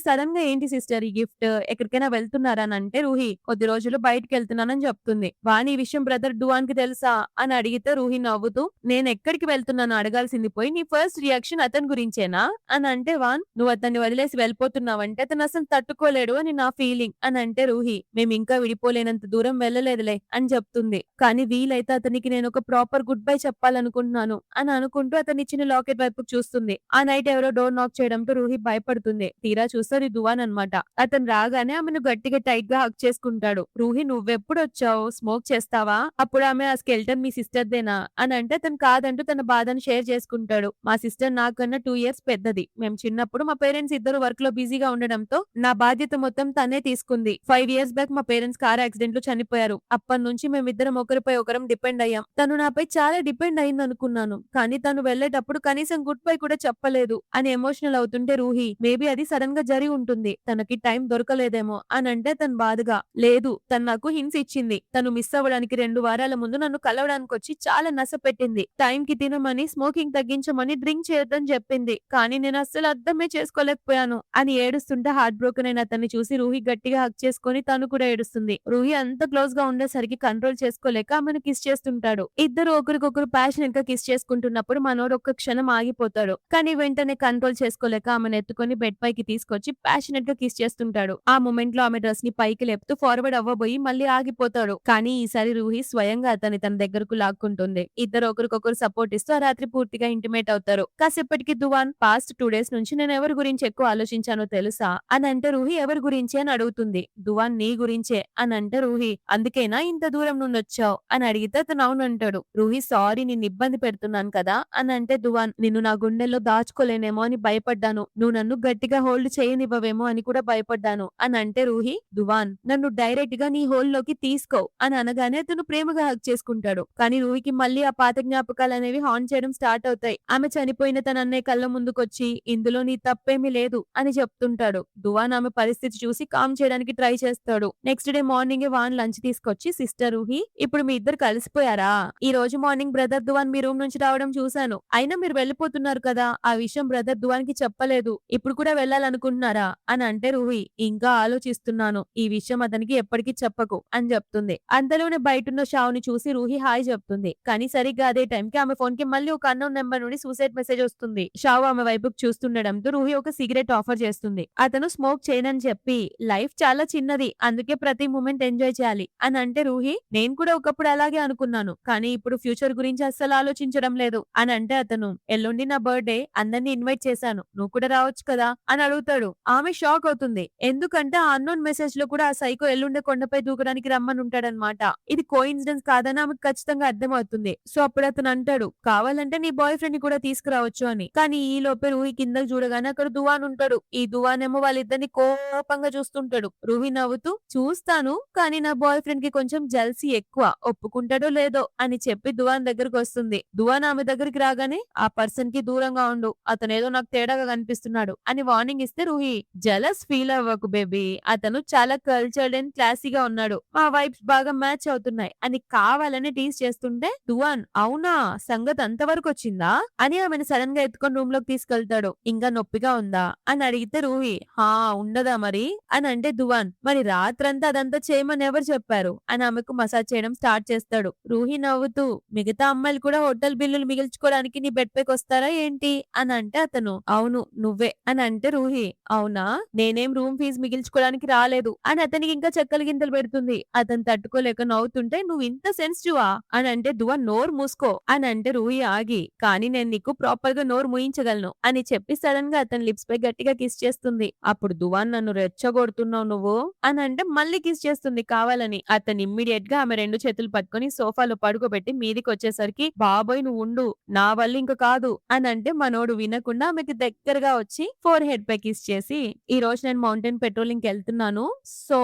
Speaker 1: సడన్ గా ఏంటి సిస్టర్ ఈ గిఫ్ట్ ఎక్కడికైనా వెళ్తున్నారా అని అంటే రూహి కొద్ది రోజులు బయటకు వెళ్తున్నానని చెప్తుంది. వాన్ ఈ విషయం బ్రదర్ డువాన్ కి తెలుసా అని అడిగితే రూహి నవ్వుతూ నేను ఎక్కడికి వెళ్తున్నాను అడగాల్సింది పోయి నీ ఫస్ట్ రియాక్షన్ అతని గురించేనా అని అంటే వాన్ నువ్వు అతన్ని వదిలేసి వెళ్ళిపోతున్నావంటే అతను అసలు తట్టుకోలేడు అని నా ఫీలింగ్ అని అంటే రూహి మేము ఇంకా విడిపోలేనంత దూరం వెళ్ళలేదులే అని చెప్తుంది. కానీ వీలైతే అతనికి నేను ఒక ప్రాపర్ గుడ్ బై చెప్పాలనుకుంటున్నాను అని అనుకుంటూ అతని ఇచ్చిన లాకెట్ వైపు చూస్తుంది. ఆ నైట్ ఎవరో డోర్ నాక్ చేయడంతో రూహి భయపడుతుంది. తీరా చూస్తే అది దువాన్ అన్నమాట. అతను రాగానే ఆమెను గట్టిగా టైట్ గా హక్ చేసుకుంటాడు. రూహి నువ్వెప్పుడు వచ్చావు స్మోక్ చేస్తావా? అప్పుడు ఆమె ఆ స్కెల్టన్ మీ సిస్టర్ దేనా అని అంటే అతను కాదంటూ తన బాధను షేర్ చేసుకుంటాడు. మా సిస్టర్ నాకన్నా 2 ఇయర్స్ పెద్దది. మేము చిన్నప్పుడు మా పేరెంట్స్ ఇద్దరు వర్క్ లో బిజీగా ఉండడంతో నా బాధ్యత మొత్తం తనే తీసుకుంది. 5 ఇయర్స్ బ్యాక్ మా పేరెంట్స్ కార్ యాక్సిడెంట్ లో చనిపోయారు. అప్పటి నుంచి మేమిద్దరం ఒకరిపై ఒకరం డిపెండ్ అయ్యాం. తను నాపై చాలా డిపెండ్ అయింది అనుకున్నాను. కానీ తను వెళ్లేటప్పుడు కనీసం గుడ్ బై కూడా చెప్పలేదు అని ఎమోషనల్ అవుతుంటే రూహి మేబీ అది సడన్ గా జరిగి ఉంటుంది. తనకి టైం దొరకలేదేమో అని అంటే తను బాధగా లేదు తను నాకు హింట్స్ ఇచ్చింది. తను మిస్ అవ్వడానికి 2 వారాల ముందు నన్ను కలవడానికి వచ్చి చాలా నస పెట్టింది. టైం కి తినమని స్మోకింగ్ తగ్గించమని డ్రింక్ చేయొద్దని చెప్పింది. కానీ నేను అస్సలు అర్థమే చేసుకోలేకపోయాను అని ఏడుస్తుంటే హార్ట్ బ్రోకెన్ అయిన అతన్ని చూసి రూహి గట్టిగా హక్ చేసుకొని తను కూడా ఏడుస్తుంది. రూహి అంత క్లోజ్ గా ఉండేసరికి కంట్రోల్ చేసుకోలేక ఆమెను కిస్ చేస్తుంటాడు. ఇద్దరు ఒకరికొకరు ప్యాషనెట్ గా కిస్ చేసుకుంటున్నప్పుడు మనోడు ఒక్క క్షణం ఆగిపోతాడు. కానీ వెంటనే కంట్రోల్ చేసుకోలేక ఆమెను ఎత్తుకొని బెడ్ పైకి తీసుకొచ్చి ప్యాషనెట్ గా కిస్ చేస్తుంటాడు. ఆ మూమెంట్ లో ఆమె డ్రెస్ ని పైకి లేపుతూ ఫార్వర్డ్ అవ్వబోయి మళ్ళీ ఆగిపోతాడు. కానీ ఈసారి రూహి స్వయంగా అతని తన దగ్గరకు లాక్కుంటుంది. ఇద్దరు ఒకరికొకరు సపోర్ట్ ఇస్తూ ఆ రాత్రి పూర్తిగా ఇంటిమేట్ అవుతారు. కాసేపటికి దువాన్ పాస్ట్ 2 డేస్ నుంచి నేను ఎవరి గురించి ఎక్కువ ఆలోచించానో తెలుసా అని అంటే రూహి ఎవరి గురించి అని అడుగుతుంది. దువాన్ నీ గురించే అని అంటే రూహి అందుకేనా ఇంత దూరం నుండి వచ్చావు అని అడిగితే అతను అవును అంటాడు. రూహి సారీ నిన్ను ఇబ్బంది పెడుతున్నాను కదా అని అంటే దువాన్ నిన్ను నా గుండెల్లో దాచుకోలేనేమో అని భయపడ్డాను. నువ్వు నన్ను గట్టిగా హోల్డ్ చేయనివ్వవేమో అని కూడా భయపడ్డాను అని అంటే రూహి దువాన్ నన్ను డైరెక్ట్ గా నీ హోల్ లోకి తీసుకో అని అనగానే అతను ప్రేమగా హక్ చేసుకుంటాడు. కానీ రూహికి మళ్ళీ ఆ పాత జ్ఞాపకాలు అనేవి హాన్ చేయడం స్టార్ట్ అవుతాయి. ఆమె చనిపోయిన తన అన్నయ్య కళ్ళ ముందుకొచ్చి ఇందులో నీ తప్పేమీ లేదు అని చెప్తుంటాడు. దువాన్ ఆమె పరిస్థితి చూసి కామ్ చేయడానికి ట్రై చేస్తాడు. Next day morning Vaan lunch తీసుకొచ్చి సిస్టర్ రూహి ఇప్పుడు మీ ఇద్దరు కలిసిపోయారా? ఈ రోజు మార్నింగ్ బ్రదర్ దువాన్ మీ రూమ్ నుంచి రావడం చూశాను. అయినా మీరు వెళ్ళిపోతున్నారు కదా ఆ విషయం బ్రదర్ దువాన్ కి చెప్పలేదు. ఇప్పుడు కూడా వెళ్ళాలనుకుంటున్నారా అని అంటే రూహి ఇంకా ఆలోచిస్తున్నాను. ఈ విషయం అతనికి ఎప్పటికీ చెప్పకు అని చెప్తుంది. అంతలోనే బయటున్న షావుని చూసి రూహి హాయ్ చెప్తుంది. కానీ సరిగ్గా అదే టైం కి ఆమె ఫోన్ కి మళ్ళీ ఒక అన్నోన్ నెంబర్ నుండి సూసైడ్ మెసేజ్ వస్తుంది. షావు ఆమె వైపుకు చూస్తుండడంతో రూహి ఒక సిగరెట్ ఆఫర్ చేస్తుంది. అతను స్మోక్ చేయనని చెప్పి లైఫ్ చాలా చిన్నది అందుకే ప్రతి మూమెంట్ ఎంజాయ్ చేయాలి అని అంటే రూహి నేను కూడా ఒకప్పుడు అలాగే అనుకున్నాను. కానీ ఇప్పుడు ఫ్యూచర్ గురించి అస్సలు ఆలోచించడం లేదు అని అంటే అతను ఎల్లుండి నా బర్త్డే అందరినీ ఇన్వైట్ చేశాను నువ్వు కూడా రావచ్చు కదా అని అడుగుతాడు. ఆమె షాక్ అవుతుంది. ఎందుకంటే ఆ అన్నోన్ మెసేజ్ లో కూడా ఆ సైకో ఎల్లుండే కొండపై దూకడానికి రమ్మని ఉంటాడనమాట. ఇది కోఇన్సిడెన్స్ కాదని ఆమెకు ఖచ్చితంగా అర్థమవుతుంది. సో అప్పుడు అతను అంటాడు కావాలంటే నీ బాయ్ ఫ్రెండ్ ని కూడా తీసుకురావచ్చు అని. కానీ ఈ లోపే రూహి కిందకి చూడగానే అక్కడ దువాన్ ఉంటాడు. ఈ దువాన్ ఏమో వాళ్ళిద్దరిని కోపంగా చూస్తుంటాడు. రూహి నవ్వుతూ చూస్తాను కానీ నా బాయ్ ఫ్రెండ్ కి కొంచెం జల్సీ ఎక్కువ ఒప్పుకుంటాడో లేదో అని చెప్పి దువాన్ దగ్గరకు వస్తుంది. దువాన్ దువాన్ ఆమె దగ్గరికి రాగానే ఆ పర్సన్ కి దూరంగా ఉండు, అతనేదో నాకు తేడాగా కనిపిస్తున్నాడు అని వార్నింగ్ ఇస్తే రూహి జలస్ ఫీల్ అవ్వకు బేబీ, అతను చాలా కల్చర్డ్ అండ్ క్లాసీగా ఉన్నాడు, మా వైబ్స్ బాగా మ్యాచ్ అవుతున్నాయి అని కావాలని టీస్ చేస్తుంటే దువాన్ అవునా సంగతి అంతవరకు వచ్చిందా అని ఆమెను సడన్ గా ఎత్తుకొని రూమ్ లోకి తీసుకెళ్తాడు. ఇంకా నొప్పిగా ఉందా అని అడిగితే రూహి హా ఉండదా మరి అని అంటే దువాన్ మరి రాత్రంతా అదంతా చేయమని ఎవరు చెప్పారు అని ఆమెకు మసాజ్ చేయడం స్టార్ట్ చేస్తాడు. రూహి నవ్వుతూ మిగతా అమ్మాయిలు కూడా హోటల్ బిల్లులు మిగిల్చుకోవడానికి నీ బెడ్ పైకి వస్తారా ఏంటి అని అంటే అతను అవును నువ్వే అని అంటే రూహి అవునా నేనేం రూమ్ ఫీజు మిగిల్చుకోవడానికి రాలేదు అని అతనికి ఇంకా చెక్కలు గింతలు పెడుతుంది. అతను తట్టుకోలేక నవ్వుతుంటే నువ్వు ఇంత సెన్సిటివా అని అంటే దువాన్ నోరు మూసుకో అని అంటే రూహి ఆగి కానీ నేను నీకు ప్రాపర్ గా నోరు మూయించగలను అని చెప్పి సడన్ గా అతని లిప్స్ పై గట్టిగా కిస్ చేస్తుంది. అప్పుడు దువాన్ నన్ను రెచ్చగొడుతున్నావు నువ్వు అని అంటే మళ్ళీ కిస్ చేస్తుంది కావాలని. అతను ఇమ్మీడియట్ గా ఆమె రెండు చేతులు పట్టుకొని సోఫాలో పడుకోబెట్టి మీదికి వచ్చేసరికి బాబోయ్ నువ్వు ఉండు నా వల్ల ఇంక కాదు అని అంటే మనోడు వినకుండా ఆమెకి దగ్గరగా వచ్చి ఫోర్ హెడ్ పై కిస్ చేసి ఈ రోజు నేను మౌంటైన్ పెట్రోలింగ్ కి వెళ్తున్నాను సో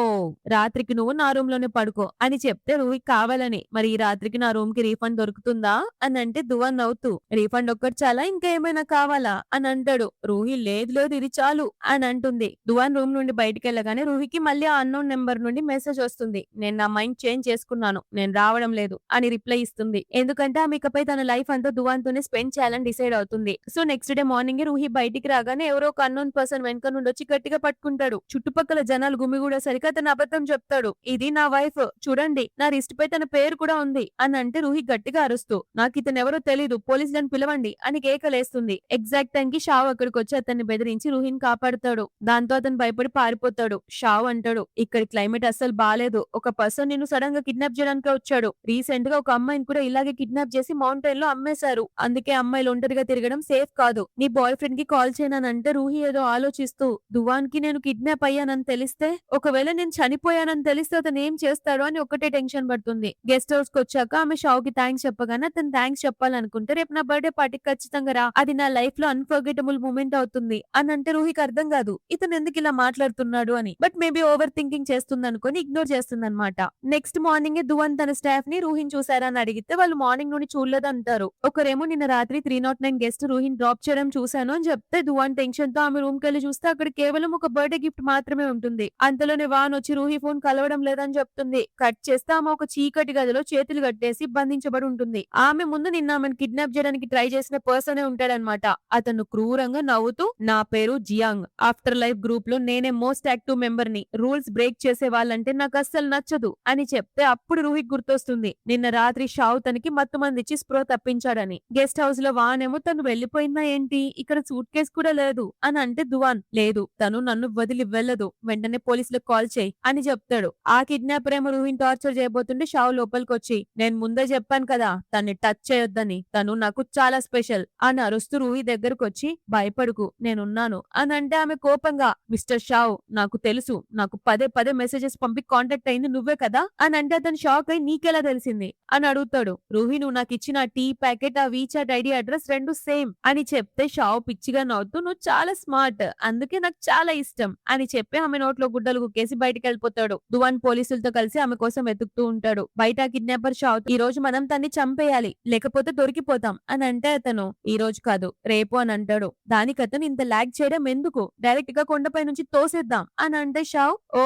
Speaker 1: రాత్రికి నువ్వు నా రూమ్ లోనే పడుకో అని చెప్తే రూహి కావాలని మరి ఈ రాత్రికి నా రూమ్ కి రీఫండ్ దొరుకుతుందా అని అంటే దువాన్ నవ్వుతూ రీఫండ్ ఒక్కటి చాలా ఇంకా ఏమైనా కావాలా అని అంటాడు. రూహి లేదు లేదు ఇది చాలు అని అంటుంది. దువాన్ రూమ్ నుండి బయటికి వెళ్ళగానే రూహికి మళ్ళీ ఆ అన్నోన్ నెంబర్ నుండి మెసేజ్ వస్తుంది. నేను నా మైండ్ చేంజ్ చేసుకున్నాను నేను రావడం లేదు అని రిప్లై ఇస్తుంది. ఎందుకంటే ఆమె ఇకపై తన లైఫ్ అంతా దువాన్ తోనే స్పెండ్ చేయాలని డిసైడ్ అవుతుంది. So next day morning Ruhi బయటికి రాగానే ఎవరో ఒక అన్నోన్ పర్సన్ వెనక నుండి వచ్చి గట్టిగా పట్టుకుంటాడు. చుట్టుపక్కల జనాలు గుమిగూడేసరికి అతను అబద్ధం చెప్తాడు. ఇది నా వైఫ్ చూడండి నా రిస్ట్ పై తన పేరు కూడా ఉంది అని అంటే రూహి గట్టిగా అరుస్తూ నాకు ఇతను ఎవరో తెలీదు పోలీసులను పిలవండి అని కేకలేస్తుంది. ఎగ్జాక్ట్ టైం కి షావ్ అక్కడికి వచ్చి అతన్ని బెదిరించి రూహిని కాపాడుతాడు. దాంతో అతను భయపడి పారిపోతాడు. షావ్ అంటాడు ఇక్కడ క్లైమేట్ అస్సలు బాలేదు, ఒక పర్సన్ నిన్ను సడన్ గా కిడ్నాప్ చేయడానికి వచ్చాడు, రీసెంట్ గా ఒక అమ్మాయిని కూడా ఇలాగే కిడ్నాప్ చేసి మౌంటైన్ లో అమ్మేశారు, అందుకే అమ్మాయిలు ఒంటరిగా తిరగడం సేఫ్ కాదు, నీ బాయ్ ఫ్రెండ్ కి కాల్ చేయనంటే రూహి ఏదో ఆలోచిస్తూ దువాన్ కి నేను కిడ్నాప్ అయ్యానని తెలిస్తే ఒకవేళ నేను చనిపోయానని తెలిస్తే అతను ఏం చేస్తాడో అని ఒకటే టెన్షన్ పడుతుంది. గెస్ట్ హౌస్ కి వచ్చాక ఆమె షావ్ కి థ్యాంక్స్ చెప్పగానే అతను థ్యాంక్స్ చెప్పాలనుకుంటే రేపు నా బర్త్డే పార్టీకి ఖచ్చితంగా రా, అది నా లైఫ్ లో అన్ఫర్గెటబుల్ మూమెంట్ అవుతుంది అని అంటే రూహికి అర్థం కాదు ఇతను ఎందుకు ఇలా మాట్లాడుతున్నాడు అని. బట్ మేబీ ఓవర్ థింకింగ్ చేస్తుంది అనుకుని ఇగ్నోర్ చేస్తుంది అనమాట. నెక్స్ట్ మార్నింగ్ దువాన్ తన స్టాఫ్ ని రూహిని చూసారా అని అడిగితే వాళ్ళు మార్నింగ్ నుండి చూడలేదు అంటారు. ఒకరేమో నిన్న రాత్రి 309 గెస్ట్ రూహిని డ్రాప్ చేయడం చూశాను అని చెప్తే దువాన్ టెన్షన్ తో ఆమె రూమ్ కి వెళ్ళి చూస్తే అక్కడ కేవలం ఒక బర్త్డే గిఫ్ట్ మాత్రమే ఉంటుంది. అంతలోనే వాన్ వచ్చి రూహి ఫోన్ కలవడం లేదని చెప్తుంది. కట్ చేస్తే ఆమె ఒక చీకటి గదిలో చేతులు కట్టేసి బంధించబడి ఉంటుంది. ఆమె ముందు నిన్న ఆమెను కిడ్నాప్ చేయడానికి ట్రై చేసిన పర్సనే ఉంటాడనమాట. అతను క్రూరంగా నవ్వుతూ నా పేరు జియాంగ్, ఆఫ్టర్ లైఫ్ గ్రూప్ లో నేనే మోస్ట్ యాక్టివ్ మెంబర్ ని, రూల్స్ బ్రేక్ చేసే వాళ్ళంటే నాకు అస్సలు నచ్చదు అని చెప్తే అప్పుడు రూహికి గుర్తొస్తుంది నిన్న రాత్రి షావ్ తనకి మత్తు మంది ఇచ్చి స్ప్రో తప్పించాడని. గెస్ట్ హౌస్ లో వానేమో తను వెళ్లిపోయిందా ఏంటి ఇక్కడ సూట్ కేసు కూడా లేదు అని అంటే దువాన్ లేదు తను నన్ను వదిలి వెళ్ళదు వెంటనే పోలీసులకు కాల్ చేయి అని చెప్తాడు. ఆ కిడ్నాపర్ ఏమో రూహిని టార్చర్ చేయబోతుంటే షావ్ లోపలికి వచ్చి నేను ముందే చెప్పాను కదా తన్ని టచ్ చేయొద్దని, తను నాకు చాలా స్పెషల్ అని అరుస్తూ రూహి దగ్గరకు వచ్చి భయపడుకు నేనున్నాను అని అంటే ఆమె కోపంగా మిస్టర్ షావ్ నాకు తెలుసు, నాకు పదే పదే మెసేజెస్ పంపి కాంటాక్ట్ అయింది నువ్వే కదా అని అంటే అతను షాక్ అయి నీకెలా తెలిసింది అని అడుగుతాడు. రూహి నువ్వు నాకు ఇచ్చిన టీ ప్యాకెట్ ఆ వీచాట్ ఐడి అడ్రస్ రెండు సేమ్ అని చెప్తే షావ్ పిచ్చిగా నవ్వుతూ నువ్వు చాలా స్మార్ట్ అందుకే నాకు చాలా ఇష్టం అని చెప్పి ఆమె నోట్లో గుడ్డలు కుక్కేసి బయటికి వెళ్ళిపోతాడు. దువాన్ పోలీసులతో కలిసి ఆమె కోసం వెతుకుతూ ఉంటాడు. బయట కిడ్నాపర్ షావ్ ఈ రోజు మనం తన్ని చంపేయాలి లేకపోతే దొరికిపోతాం అని అంటే అతను ఈ రోజు కాదు రేపు అని అంటాడు. దానికి అతను ఇంత లాగ్ చేయడం ఎందుకు డైరెక్ట్ గా కొండపై నుంచి తోసేద్దాం అని అంటే షావ్ ఓ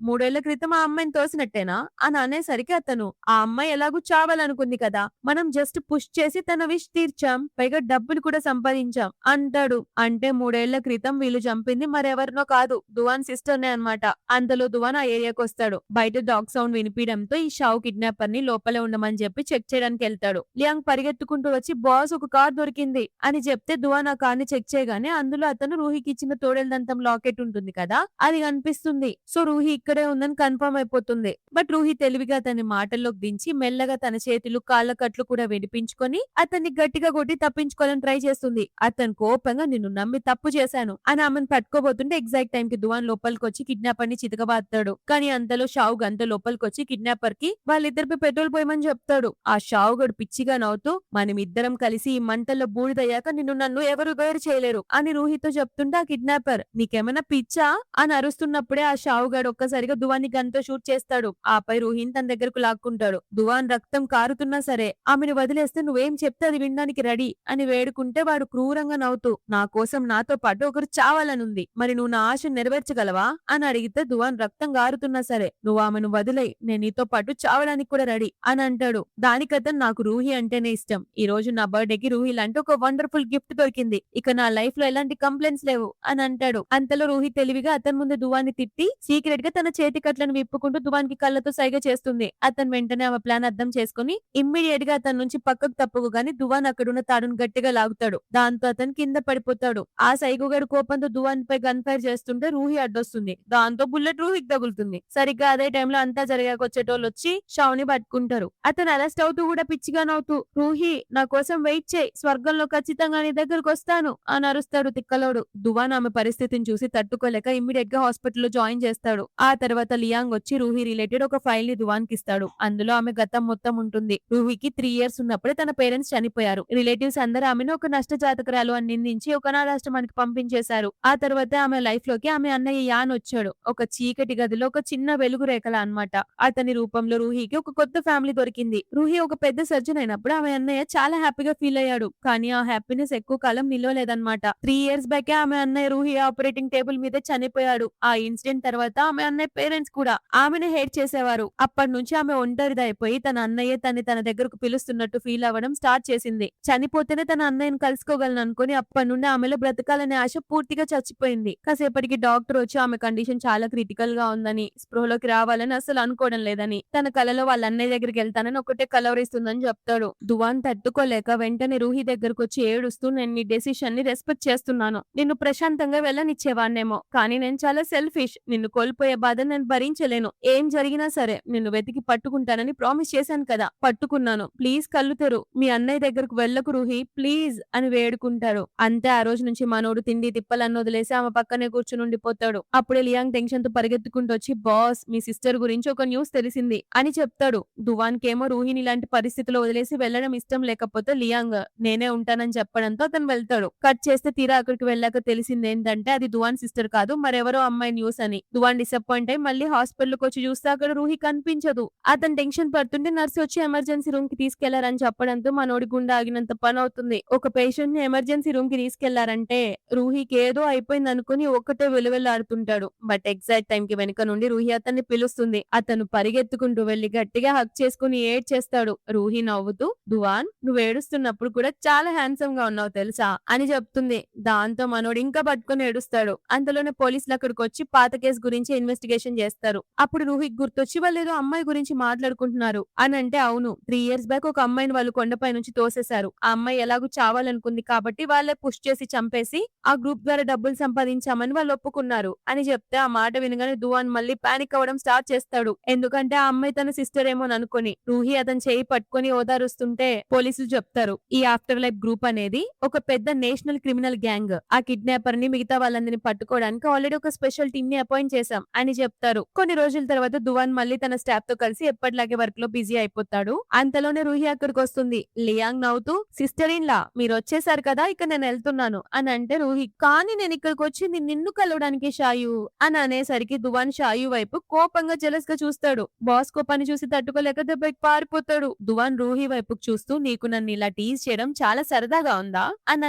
Speaker 1: 3 ఏళ్ల క్రితం ఆ అమ్మాయిని తోసినట్టేనా అని అనేసరికి అతను ఆ అమ్మాయి ఎలాగూ చావాలనుకుంది కదా మనం జస్ట్ పుష్ చేసి తన విష్ తీర్చాం పైగా డబ్బులు కూడా సంపాదించాం అంటాడు. అంటే 3 ఏళ్ల క్రితం వీళ్ళు చంపింది మరెవరినో కాదు దువాన్ సిస్టర్ నే అనమాట. అంతలో దువాన్ ఆ ఏరియాకి వస్తాడు. బయట డాగ్ సౌండ్ వినిపించడంతో ఈ షావ్ కిడ్నాపర్ ని లోపలే ఉండమని చెప్పి చెక్ చేయడానికి వెళ్తాడు. లియాంగ్ పరిగెత్తుకుంటూ వచ్చి బాస్ ఒక కార్ దొరికింది అని చెప్తే దువాన్ ఆ కార్ ని చెక్ చేయగానే అందులో అతను రూహికి ఇచ్చిన తోడేల దంతం లాకెట్ ఉంటుంది కదా అది కనిపిస్తుంది. సో రూహి ఇక్కడే ఉందని కన్ఫర్మ్ అయిపోతుంది. బట్ రూహి తెలివిగా అతని మాటల్లోకి దించి మెల్లగా తన చేతులు కాళ్ళ కట్లు కూడా విడిపించుకొని అతన్ని గట్టిగా కొట్టి తప్పించుకోవాలని ట్రై చేస్తుంది. అతను కోపంగా నిన్ను నమ్మి తప్పు చేశాను అని ఆమెను పట్టుకోబోతుంటే ఎగ్జాక్ట్ టైం కి దువాన్ లోపలికి వచ్చి కిడ్నాపర్ ని చితకబాస్తాడు. కానీ అంతలో షావ్ గంత లోపలికి వచ్చి కిడ్నాపర్ కి వాళ్ళిద్దరిపై పెట్రోల్ పోయమని చెప్తాడు. ఆ షావ్ గడు పిచ్చిగా నవ్వుతూ మనమిద్దరం కలిసి ఈ మంటల్లో బూడిదయ్యాక నన్ను ఎవరు వేరు చేయలేరు అని రూహితో చెప్తుంటే ఆ కిడ్నాపర్ నీకేమైనా పిచ్చా అని అరుస్తున్నప్పుడే ఆ షావ్ గడు ఒక్కసారిగా దువాన్ని గన్తో షూట్ చేస్తాడు. ఆపై రూహిని తన దగ్గరకు లాక్కుంటాడు. దువాన్ రక్తం కారుతున్నా సరే ఆమెను వదిలేస్తే నువ్వు నువ్వేం చెప్తే అది వినడానికి రెడీ అని వేడుకుంటే వాడు క్రూరంగా నవ్వుతూ నా కోసం నాతో పాటు ఒకరు చావాలనుంది. మరి నువ్వు నా ఆశను నెరవేర్చగలవా అని అడిగితే దువాన్ రక్తం గారుతున్నా సరే నువ్వు ఆమెను వదిలేయ్, నేను నీతో పాటు చావడానికి కూడా రెడీ అని అంటాడు. దానికతను నాకు రూహి అంటేనే ఇష్టం. ఈ రోజు నా బర్త్డేకి రూహి లాంటి ఒక వండర్ఫుల్ గిఫ్ట్ దొరికింది. ఇక నా లైఫ్ లో ఎలాంటి కంప్లైంట్స్ లేవు అని అంటాడు. అంతలో రూహి తెలివిగా అతని ముందు దువాన్ని తిట్టి సీక్రెట్ గా తన చేతి కట్లను విప్పుకుంటూ దువాన్ కి కళ్ళతో సైగ చేస్తుంది. అతను వెంటనే ఆమె ప్లాన్ అర్థం చేసుకుని ఇమ్మీడియట్ గా అతని నుంచి పక్కకు తప్పుకోగాని దువాన్ అక్కడున్న తాడును గట్టిగా లాగుతాడు. దాంతో అతను కింద పడిపోతాడు. ఆ సైగుగాడు కోపంతో దువాన్ పై గన్ ఫైర్ చేస్తుంటే రూహి అడ్డొస్తుంది. దాంతో బుల్లెట్ రూహికి తగులుతుంది. సరిగ్గా అదే టైంలో అంతా జరిగాక వచ్చేటోళ్ళు వచ్చి షావుని పట్టుకుంటారు. అతను అరెస్ట్ అవుతూ కూడా పిచ్చిగా నవ్వుతూ రూహి నా కోసం వెయిట్ చేయి, స్వర్గంలో ఖచ్చితంగా నీ దగ్గరకు వస్తాను అని అరుస్తాడు తిక్కలోడు. దువాన్ ఆమె పరిస్థితిని చూసి తట్టుకోలేక ఇమ్మీడియట్ గా హాస్పిటల్లో జాయిన్ చేస్తాడు. ఆ తర్వాత లియాంగ్ వచ్చి రూహి రిలేటెడ్ ఒక ఫైల్ ని దువాన్ కి ఇస్తాడు. అందులో ఆమె గతం మొత్తం ఉంటుంది. రూహికి 3 years ఉన్నప్పుడే తన పేరెంట్స్ చనిపోయారు. రిలేటివ్స్ అందరూ ఆమెను ఒక నష్ట జాతకురాలు అని నిందించి ఒక అనాథాశ్రమానికి పంపించేశారు. ఆ తర్వాత ఆమె లైఫ్ లోకి ఆమె అన్నయ్య యాన్ వచ్చాడు. ఒక చీకటి గదిలో ఒక చిన్న వెలుగు రేఖల అన్నమాట. అతని రూపంలో రూహికి ఒక కొత్త ఫ్యామిలీ దొరికింది. రూహి ఒక పెద్ద సర్జన్ అయినప్పుడు ఆమె అన్నయ్య చాలా హ్యాపీగా ఫీల్ అయ్యాడు. కానీ ఆ హ్యాపీనెస్ ఎక్కువ కాలం నిలవలేదన్నమాట. 3 years బ్యాకే ఆమె అన్నయ్య రూహి ఆపరేటింగ్ టేబుల్ మీదే చనిపోయాడు. ఆ ఇన్సిడెంట్ తర్వాత ఆమె అన్నయ్య పేరెంట్స్ కూడా ఆమెను హేట్ చేసేవారు. అప్పటి నుంచి ఆమె ఒంటరిదైపోయి తన అన్నయ్య తన దగ్గరకు పిలుస్తున్నట్టు ఫీల్ అవ్వడం స్టార్ట్ చేసింది. చనిపోతేనే తన అన్నయ్యను కలుసుకోగలను అనుకుని అప్పటి నుండి ఆమెలో బ్రతకాలనే ఆశ పూర్తిగా చచ్చిపోయింది. కాసేపటికి డాక్టర్ వచ్చి ఆమె కండిషన్ చాలా క్రిటికల్ గా ఉందని, స్పృహలోకి రావాలని అసలు అనుకోవడం లేదని, తన కలలో వాళ్ళ అన్నయ్య దగ్గరికి వెళ్తానని ఒకటే కలవరిస్తుందని చెప్తాడు. దువాన్ తట్టుకోలేక వెంటనే రూహి దగ్గరకు వచ్చి ఏడుస్తూ నేను నీ డెసిషన్ ని రెస్పెక్ట్ చేస్తున్నాను. నిన్ను ప్రశాంతంగా వెళ్ళనిచ్చేవాన్నేమో, కానీ నేను చాలా సెల్ఫిష్. నిన్ను కోల్పోయే బాధ నేను భరించలేను. ఏం జరిగినా సరే నిన్ను వెతికి పట్టుకుంటానని ప్రామిస్ చేశాను కదా, పట్టుకున్నాను. ప్లీజ్ కళ్ళు తెరు, మీ అన్నయ్య దగ్గరకు వెళ్ళకు రూహి ప్లీజ్ అని వేడుకుంటాడు. అంతే ఆ రోజు నుంచి మనోడు తిండి తిప్పలన్నీ వదిలేసి ఆమె పక్కనే కూర్చుని ఉండిపోతాడు. అప్పుడే లియాంగ్ టెన్షన్ తో పరిగెత్తుకుంటూ వచ్చి బాస్ మీ సిస్టర్ గురించి ఒక న్యూస్ తెలిసింది అని చెప్తాడు. దువాన్ కేమో రూహిని ఇలాంటి పరిస్థితిలో వదిలేసి వెళ్లడం ఇష్టం లేకపోతే లియాంగ్ నేనే ఉంటానని చెప్పడంతో అతను వెళ్తాడు. కట్ చేస్తే తీరా అక్కడికి వెళ్ళాక తెలిసింది ఏంటంటే అది దువాన్ సిస్టర్ కాదు మరెవరో అమ్మాయి న్యూస్ అని. దువాన్ డిసప్పాయింట్ అయి మళ్ళీ హాస్పిటల్ కి వచ్చి చూస్తే అక్కడ రూహి కనిపించదు. అతను టెన్షన్ పడుతుంటే నర్సు వచ్చి ఎమర్జెన్సీ రూమ్ కి తీసుకెళ్లారని చెప్పడంతో మనోడి గుండె ఆగినంత పని అవుతుంది. ఒక పేషెంట్ ని ఎమర్జెన్సీ రూమ్ కి తీసుకెళ్లారంటే రూహికి ఏదో అయిపోయింది అనుకుని ఒక్కటే వెలువెల్లాడుతుంటాడు. బట్ ఎగ్జాక్ట్ టైం కి వెనుక నుండి రూహి అతన్ని పిలుస్తుంది. అతను పరిగెత్తుకుంటూ వెళ్లి గట్టిగా హక్ చేసుకుని ఏడ్చేస్తాడు. రూహి నవ్వుతూ దువాన్ నువ్వు ఏడుస్తున్నప్పుడు కూడా చాలా హ్యాండ్సమ్ గా ఉన్నావు తెలుసా అని చెప్తుంది. దాంతో మనోడు ఇంకా పట్టుకుని ఏడుస్తాడు. అంతలోనే పోలీసులు అక్కడికి వచ్చి పాత కేసు గురించి ఇన్వెస్టిగేషన్ చేస్తారు. అప్పుడు రూహికి గుర్తొచ్చి వాళ్ళు ఏదో అమ్మాయి గురించి మాట్లాడుకుంటున్నారు అని అంటే అవును 3 years బ్యాక్ ఒక అమ్మాయిని వాళ్ళు కొండపై నుంచి తోసేశారు. ఆ అమ్మాయి ఎలాగూ చావాలనుకుంది కాబట్టి వాళ్ళే పుష్ చేసి చంపేసి ఆ గ్రూప్ ద్వారా డబ్బులు సంపాదించామని వాళ్ళు ఒప్పుకున్నారు అని చెప్తే ఆ మాట వినగానే దువాన్ మళ్ళీ పానిక్ అవ్వడం స్టార్ట్ చేస్తాడు. ఎందుకంటే ఆ అమ్మాయి తన సిస్టర్ ఏమో అనుకుని. రూహి అతను చేయి పట్టుకుని ఓదారుస్తుంటే పోలీసులు చెప్తారు ఈ ఆఫ్టర్ లైఫ్ గ్రూప్ అనేది ఒక పెద్ద నేషనల్ క్రిమినల్ గ్యాంగ్. ఆ కిడ్నాపర్ ని మిగతా వాళ్ళందరినీ పట్టుకోవడానికి ఆల్రెడీ ఒక స్పెషల్ టీమ్ ని అపాయింట్ చేశాం అని చెప్తారు. కొన్ని రోజుల తర్వాత దువాన్ మళ్ళీ తన స్టాఫ్ తో కలిసి ఎప్పటిలాగే వర్క్ లో బిజీ అయిపోతాడు. అంతలోనే రూహి అక్కడికి వస్తుంది. లియాంగ్ నవ్వుతూ సిస్టర్ ఇన్ లా మీరు వచ్చేసారు కదా ఇక నేను వెళ్తున్నాను అని అంటే రూహి కానీ నేను ఇక్కడికి వచ్చింది నిన్ను కలవడానికి షాయు అని అనేసరికి దువాన్ షాయు వైపు కోపంగా జెలస్ గా చూస్తాడు. బాస్ కోపాన్ని చూసి తట్టుకోలేక దెబ్బకి పారిపోతాడు. దువాన్ రూహి వైపుకు చూస్తూ నీకు నన్ను ఇలా టీజ్ చేయడం చాలా సరదాగా ఉందా అని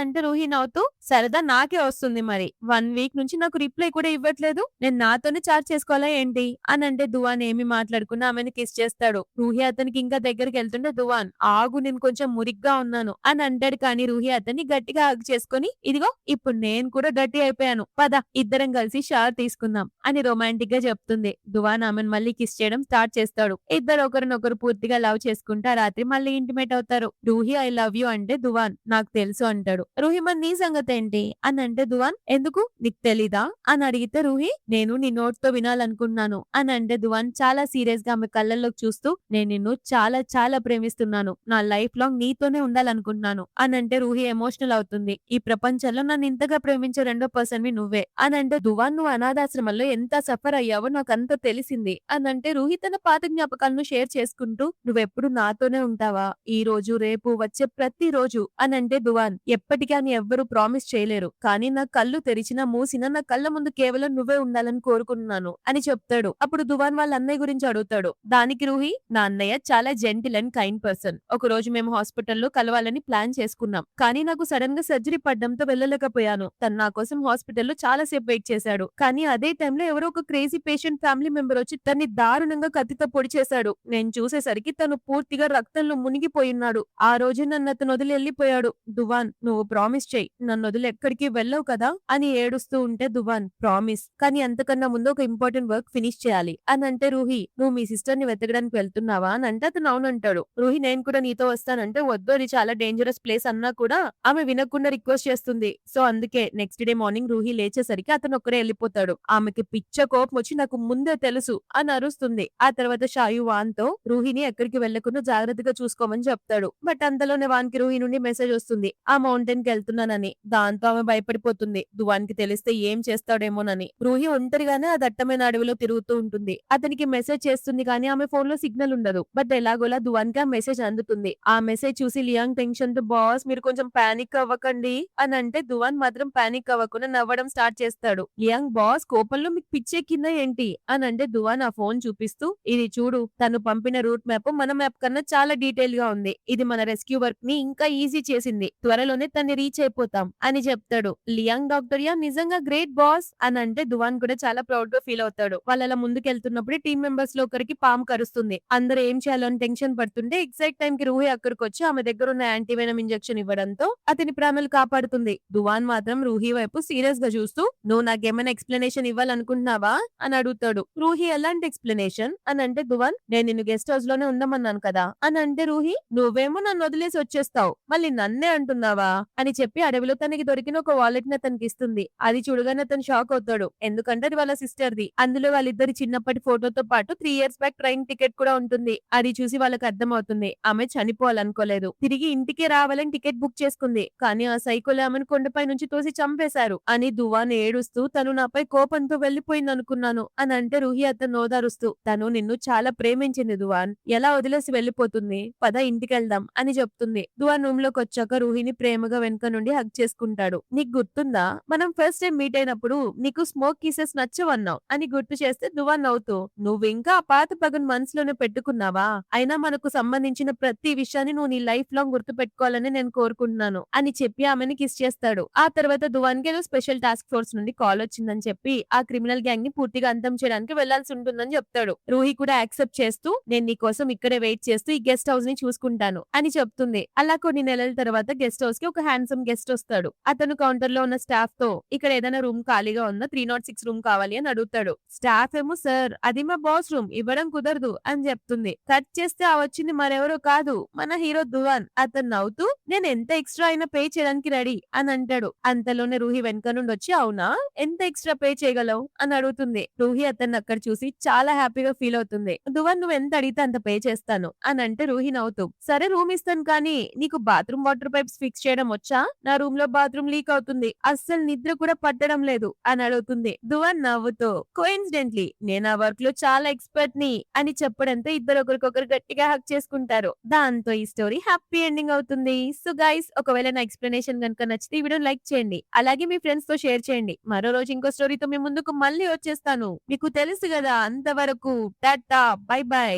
Speaker 1: అంటే రూహి నవ్వుతూ సరదా నాకే వస్తుంది మరి 1 week నుంచి నాకు రిప్లై కూడా ఇవ్వట్లేదు, నేను నాతోనే చార్జ్ చేసుకోవాలా ఏంటి అని అంటే దువాన్ ఏమి మాట్లాడుకున్నా ఆమెను కిస్ చేస్తాడు. రూహి అతనికి ఇంకా దగ్గరికి వెళ్తుంటే దువాన్ ఆగు నేను కొంచెం మురిగ్గా ఉన్నాను అని అంటాడు. కానీ రూహి అతన్ని గట్టిగా హగ్ చేసుకుని ఇదిగో ఇప్పుడు నేను కూడా గట్టి అయిపోయాను పద ఇద్దరం కలిసి షవర్ తీసుకుందాం అని రొమాంటిక్ గా చెప్తుంది. దువాన్ ఆమెను మళ్ళీ కిస్ చేయడం స్టార్ట్ చేస్తాడు. ఇద్దరు ఒకరినొకరు పూర్తిగా లవ్ చేసుకుంటే ఆ రాత్రి మళ్ళీ ఇంటిమేట్ అవుతారు. రూహి ఐ లవ్ యూ అంటే దువాన్ నాకు తెలుసు అంటాడు. రూహి మరి నీ సంగతి ఏంటి అని అంటే దువాన్ ఎందుకు నీకు తెలీదా అని అడిగితే రూహి నేను నీ నోట్ తో వినాలనుకున్నాను అని అంటే దువాన్ చాలా సీరియస్ గా ఆమె కళ్ళల్లోకి చూస్తూ నేను నిన్ను చాలా చాలా ప్రేమిస్తున్నాను, నా లైఫ్ లాంగ్ నీతోనే ఉండాలనుకుంటున్నాను అని అంటే రూహి ఎమోషనల్ అవుతుంది. ఈ ప్రపంచంలో నన్ను ఇంతగా ప్రేమించే రెండో పర్సన్ వి నువ్వే అని అంటే దువాన్ నువ్వు అనాథాశ్రమంలో ఎంత సఫర్ అయ్యావో నాకు అంత తెలిసింది అని అంటే రూహి తన పాత జ్ఞాపకాలను షేర్ చేసుకుంటూ నువ్వెప్పుడు నాతోనే ఉంటావా ఈ రోజు రేపు వచ్చే ప్రతి రోజు అని అంటే దువాన్ ఎప్పటికీ అని ఎవ్వరూ ప్రామిస్ చేయలేరు, కానీ నా కళ్ళు తెరిచినా మూసినా నా కళ్ళ ముందు కేవలం నువ్వే ఉండాలని కోరుకుంటున్నాను అని చెప్తాడు. అప్పుడు దువాన్ వాళ్ళ అన్నయ్య గురించి అడుగుతాడు. దానికి రూహి నా అన్నయ్య చాలా జెంటిల్ అండ్ కైండ్ పర్సన్. ఒక రోజు మేము మేము హాస్పిటల్‌లో కలవాలని ప్లాన్ చేసుకున్నాం. కానీ నాకు సడెన్‌గా సర్జరీ పడడంతో వెళ్ళలేకపోయాను. తను నా కోసం హాస్పిటల్‌లో చాలా సేపు వెయిట్ చేశాడు. కానీ అదే టైంలో ఎవరో ఒక క్రేజీ పేషెంట్ ఫ్యామిలీ మెంబర్ వచ్చి తన్ని దారుణంగా కత్తితో పొడి చేశాడు. నేను చూసేసరికి తను పూర్తిగా రక్తంలో మునిగిపోయున్నాడు. ఆ రోజే నన్నతను వదిలి ఎళ్ళిపోయాడు. దువాన్, నువ్వు ప్రామిస్ చెయ్యి. నన్నొదిలి ఎక్కడికి వెళ్ళవు కదా అని ఏడుస్తూ ఉంటే దువాన్, ప్రామిస్. కానీ అంతకన్నా ముందు ఒక ఇంపార్టెంట్ వర్క్ ఫినిష్ చేయాలి అని అంటే రూహి, నువ్వు మీ సిస్టర్ ని వెతకడానికి వెళ్తున్నావా అని అంటే అతను అవునంటాడు. రూహి, నేను కూడా నీతో వస్తానంటే వద్దు, అది చాలా డేంజరస్ ప్లేస్ అన్నా కూడా ఆమె వినకుండా రిక్వెస్ట్ చేస్తుంది. సో అందుకే నెక్స్ట్ డే మార్నింగ్ రూహి లేచేసరికి అతను ఒక్కడే వెళ్ళిపోతాడు. ఆమెకి పిచ్చ కోపం వచ్చి నాకు ముందే తెలుసు అని అరుస్తుంది. ఆ తర్వాత షాయు వాన్ తో రూహిని ఎక్కడికి వెళ్లకుండా జాగ్రత్తగా చూసుకోమని చెప్తాడు. బట్ అంతలోనే వాన్ కి రూహి నుండి మెసేజ్ వస్తుంది, ఆ మౌంటైన్ కి వెళ్తున్నానని. దాంతో ఆమె భయపడిపోతుంది. దువాన్ కి తెలిస్తే ఏం చేస్తాడేమోనని. రూహి ఒంటరిగానే ఆ దట్టమైన అడవిలో తిరుగుతూ ఉంటుంది. అతనికి మెసేజ్ చేస్తుంది కానీ ఆమె ఫోన్ లో సిగ్నల్ ఉండదు. బట్ ఎలాగోలా దువాన్ కి ఆ మెసేజ్ అందుతుంది. ఆ మెసేజ్ చూసి లియాంగ్ టెన్షన్ తో, బాస్ మీరు కొంచెం పానిక్ అవ్వకండి అని అంటే దువాన్ మాత్రం పానిక్ అవ్వకుండా నవ్వడం స్టార్ట్ చేస్తాడు. లియాంగ్, బాస్ కోపంలో మీకు పిచ్చెక్కిందా ఏంటి అని అంటే దువాన్ ఆ ఫోన్ చూపిస్తూ, ఇది చూడు, తను పంపిన రూట్ మ్యాప్ మన మ్యాప్ కన్నా చాలా డీటెయిల్ గా ఉంది. ఇది మన రెస్క్యూ వర్క్ ని ఇంకా ఈజీ చేసింది. త్వరలోనే తన్ని రీచ్ అయిపోతాం అని చెప్తాడు. లియాంగ్, డాక్టర్ యా నిజంగా గ్రేట్ బాస్ అని అంటే దువాన్ కూడా చాలా ప్రౌడ్ గా ఫీల్ అవుతాడు. వాళ్ళు అలా ముందుకెళ్తున్నప్పుడు టీమ్ మెంబర్స్ లో ఒకరికి పాము కరుస్తుంది. అందరూ ఏం చేయాలో అని టెన్షన్ పడుతుంటే ఎగ్జాక్ట్ టైం కి రూహి అక్కడికి వచ్చి ఆమె దగ్గర ఉన్న యాంటీవెనమ్ ఇంజెక్షన్ ఇవ్వడంతో అతని ప్రాణాలు కాపాడుతుంది. దువాన్ మాత్రం రూహి వైపు సీరియస్ గా చూస్తూ, నువ్వు నాకేమైనా ఎక్స్ప్లెనేషన్ ఇవ్వాలనుకుంటున్నావా అని అడుగుతాడు. రూహి, ఎలాంటి ఎక్స్ప్లెనేషన్ అని అంటే దువాన్, నేను నిన్ను గెస్ట్ హౌస్ లోనే ఉండమన్నాను కదా అని అంటే రూహి, నువ్వేమో నన్ను వదిలేసి వచ్చేస్తావు, మళ్ళీ నన్నే అంటున్నావా అని చెప్పి అడవిలో తనకి దొరికిన ఒక వాలెట్ ని అతనికి ఇస్తుంది. అది చూడగానే అతను షాక్ అవుతాడు. ఎందుకంటే అది వాళ్ళ సిస్టర్ ది. అందులో వాళ్ళిద్దరి చిన్నప్పటి ఫోటోతో పాటు 3 ఇయర్స్ బ్యాక్ ట్రైన్ టికెట్ కూడా ఉంటుంది. అది చూసి వాళ్ళకి అర్థమవుతుంది ఆమె చనిపోవాలనుకోలేదు, తిరిగి ఇంటికే రావాలని టికెట్ బుక్ చేసుకుంది. కానీ ఆ సైకోలో ఆమెను కొండపై నుంచి తోసి చంపేశారు అని దువాన్ ఏడుస్తూ, తను నాపై కోపంతో వెళ్లిపోయింది అనుకున్నాను అని అంటే రూహి అతను ఓదారుస్తూ, తను నిన్ను చాలా ప్రేమించింది దువాన్, ఎలా వదిలేసి వెళ్లిపోతుంది, పద ఇంటికెళ్దాం అని చెప్తుంది. దువాన్ రూమ్ లోకి వచ్చాక రూహిని ప్రేమగా వెనక నుండి హగ్ చేసుకుంటాడు. నీకు గుర్తుందా, మనం ఫస్ట్ టైం మీట్ అయినప్పుడు నీకు స్మోక్ కిసెస్ నచ్చవన్నావు అని గుర్తు చేస్తే దువాన్ నవ్వుతూ, నువ్వు ఇంకా ఆ పాత పగను మనసులోనే పెట్టుకున్నావా, అయినా మనకు సంబంధించిన ప్రతి విషయాన్ని నువ్వు నీ లైఫ్ లాంగ్ గుర్తు పెట్టుకోవాలని నేను కోరుకుంటున్నాను అని చెప్పి ఆమెని కిస్ చేస్తాడు. ఆ తర్వాత దువాన్ కి ఏదో స్పెషల్ టాస్క్ ఫోర్స్ నుండి కాల్ వచ్చిందని చెప్పి ఆ క్రిమినల్ గ్యాంగ్ ని పూర్తిగా అంతం చేయడానికి వెళ్లాల్సి ఉంటుందని చెప్తాడు. రూహి కూడా యాక్సెప్ట్ చేస్తూ, నేను నీ కోసం ఇక్కడే వెయిట్ చేస్తూ ఈ గెస్ట్ హౌస్ ని చూసుకుంటాను అని చెప్తుంది. అలా కొన్ని నెలల తర్వాత గెస్ట్ హౌస్ కి ఒక హ్యాండ్సమ్ గెస్ట్ వస్తాడు. అతను కౌంటర్ లో ఉన్న స్టాఫ్ తో, ఇక్కడ ఏదైనా రూమ్ ఖాళీగా ఉందా, 306 రూమ్ కావాలి అని అడుగుతాడు. స్టాఫ్ ఏమో, సార్ అది మా బాస్ రూమ్, ఇవ్వడం కుదరదు అని చెప్తుంది. కట్ చేస్తే ఆ వచ్చింది మరెవరో కాదు, మన హీరో దువాన్. అతను నవ్వుతూ, నేను ఎంత ఎక్స్ట్రా అయినా పే చేయడానికి రెడీ అని అంటాడు. అంతలోనే రూహి వెనక నుండి వచ్చి, అవునా, ఎంత ఎక్స్ట్రా పే చేయగలవు అని అడుగుతుంది. రూహి అతన్ని అక్కడ చూసి చాలా హ్యాపీగా ఫీల్ అవుతుంది. దువాన్, నువ్వు ఎంత అడిగితే అంత పే చేస్తాను అని అంటే రూహి నవ్వుతూ, సరే రూమ్ ఇస్తాను కానీ నీకు బాత్రూమ్ వాటర్ పైప్స్ ఫిక్స్ చేయడం వచ్చా, నా రూమ్ లో బాత్రూమ్ లీక్ అవుతుంది, అస్సలు నిద్ర కూడా పట్టడం లేదు అని అడుగుతుంది. దువాన్ నవ్వుతూ, కోఇన్సిడెంట్లీ నేను ఆ వర్క్ లో చాలా ఎక్స్పర్ట్ ని అని చెప్పడంతో ఇద్దరు ఒకరికొకరు గట్టిగా హక్ చేసుకుంటారు. దాంతో ఈ స్టోరీ హ్యాపీ ఎండింగ్ అవుతుంది. సో గైస్, ఒకవేళ నా ఎక్స్ప్లెనేషన్ కనుక నచ్చితే ఈ వీడియో లైక్ చేయండి, అలాగే మీ ఫ్రెండ్స్ తో షేర్ చేయండి. మరో రోజు ఇంకో స్టోరీతో మీ ముందుకు మళ్ళీ వచ్చేస్తాను. మీకు తెలుసు కదా, అంతవరకు టాటా, బై బై.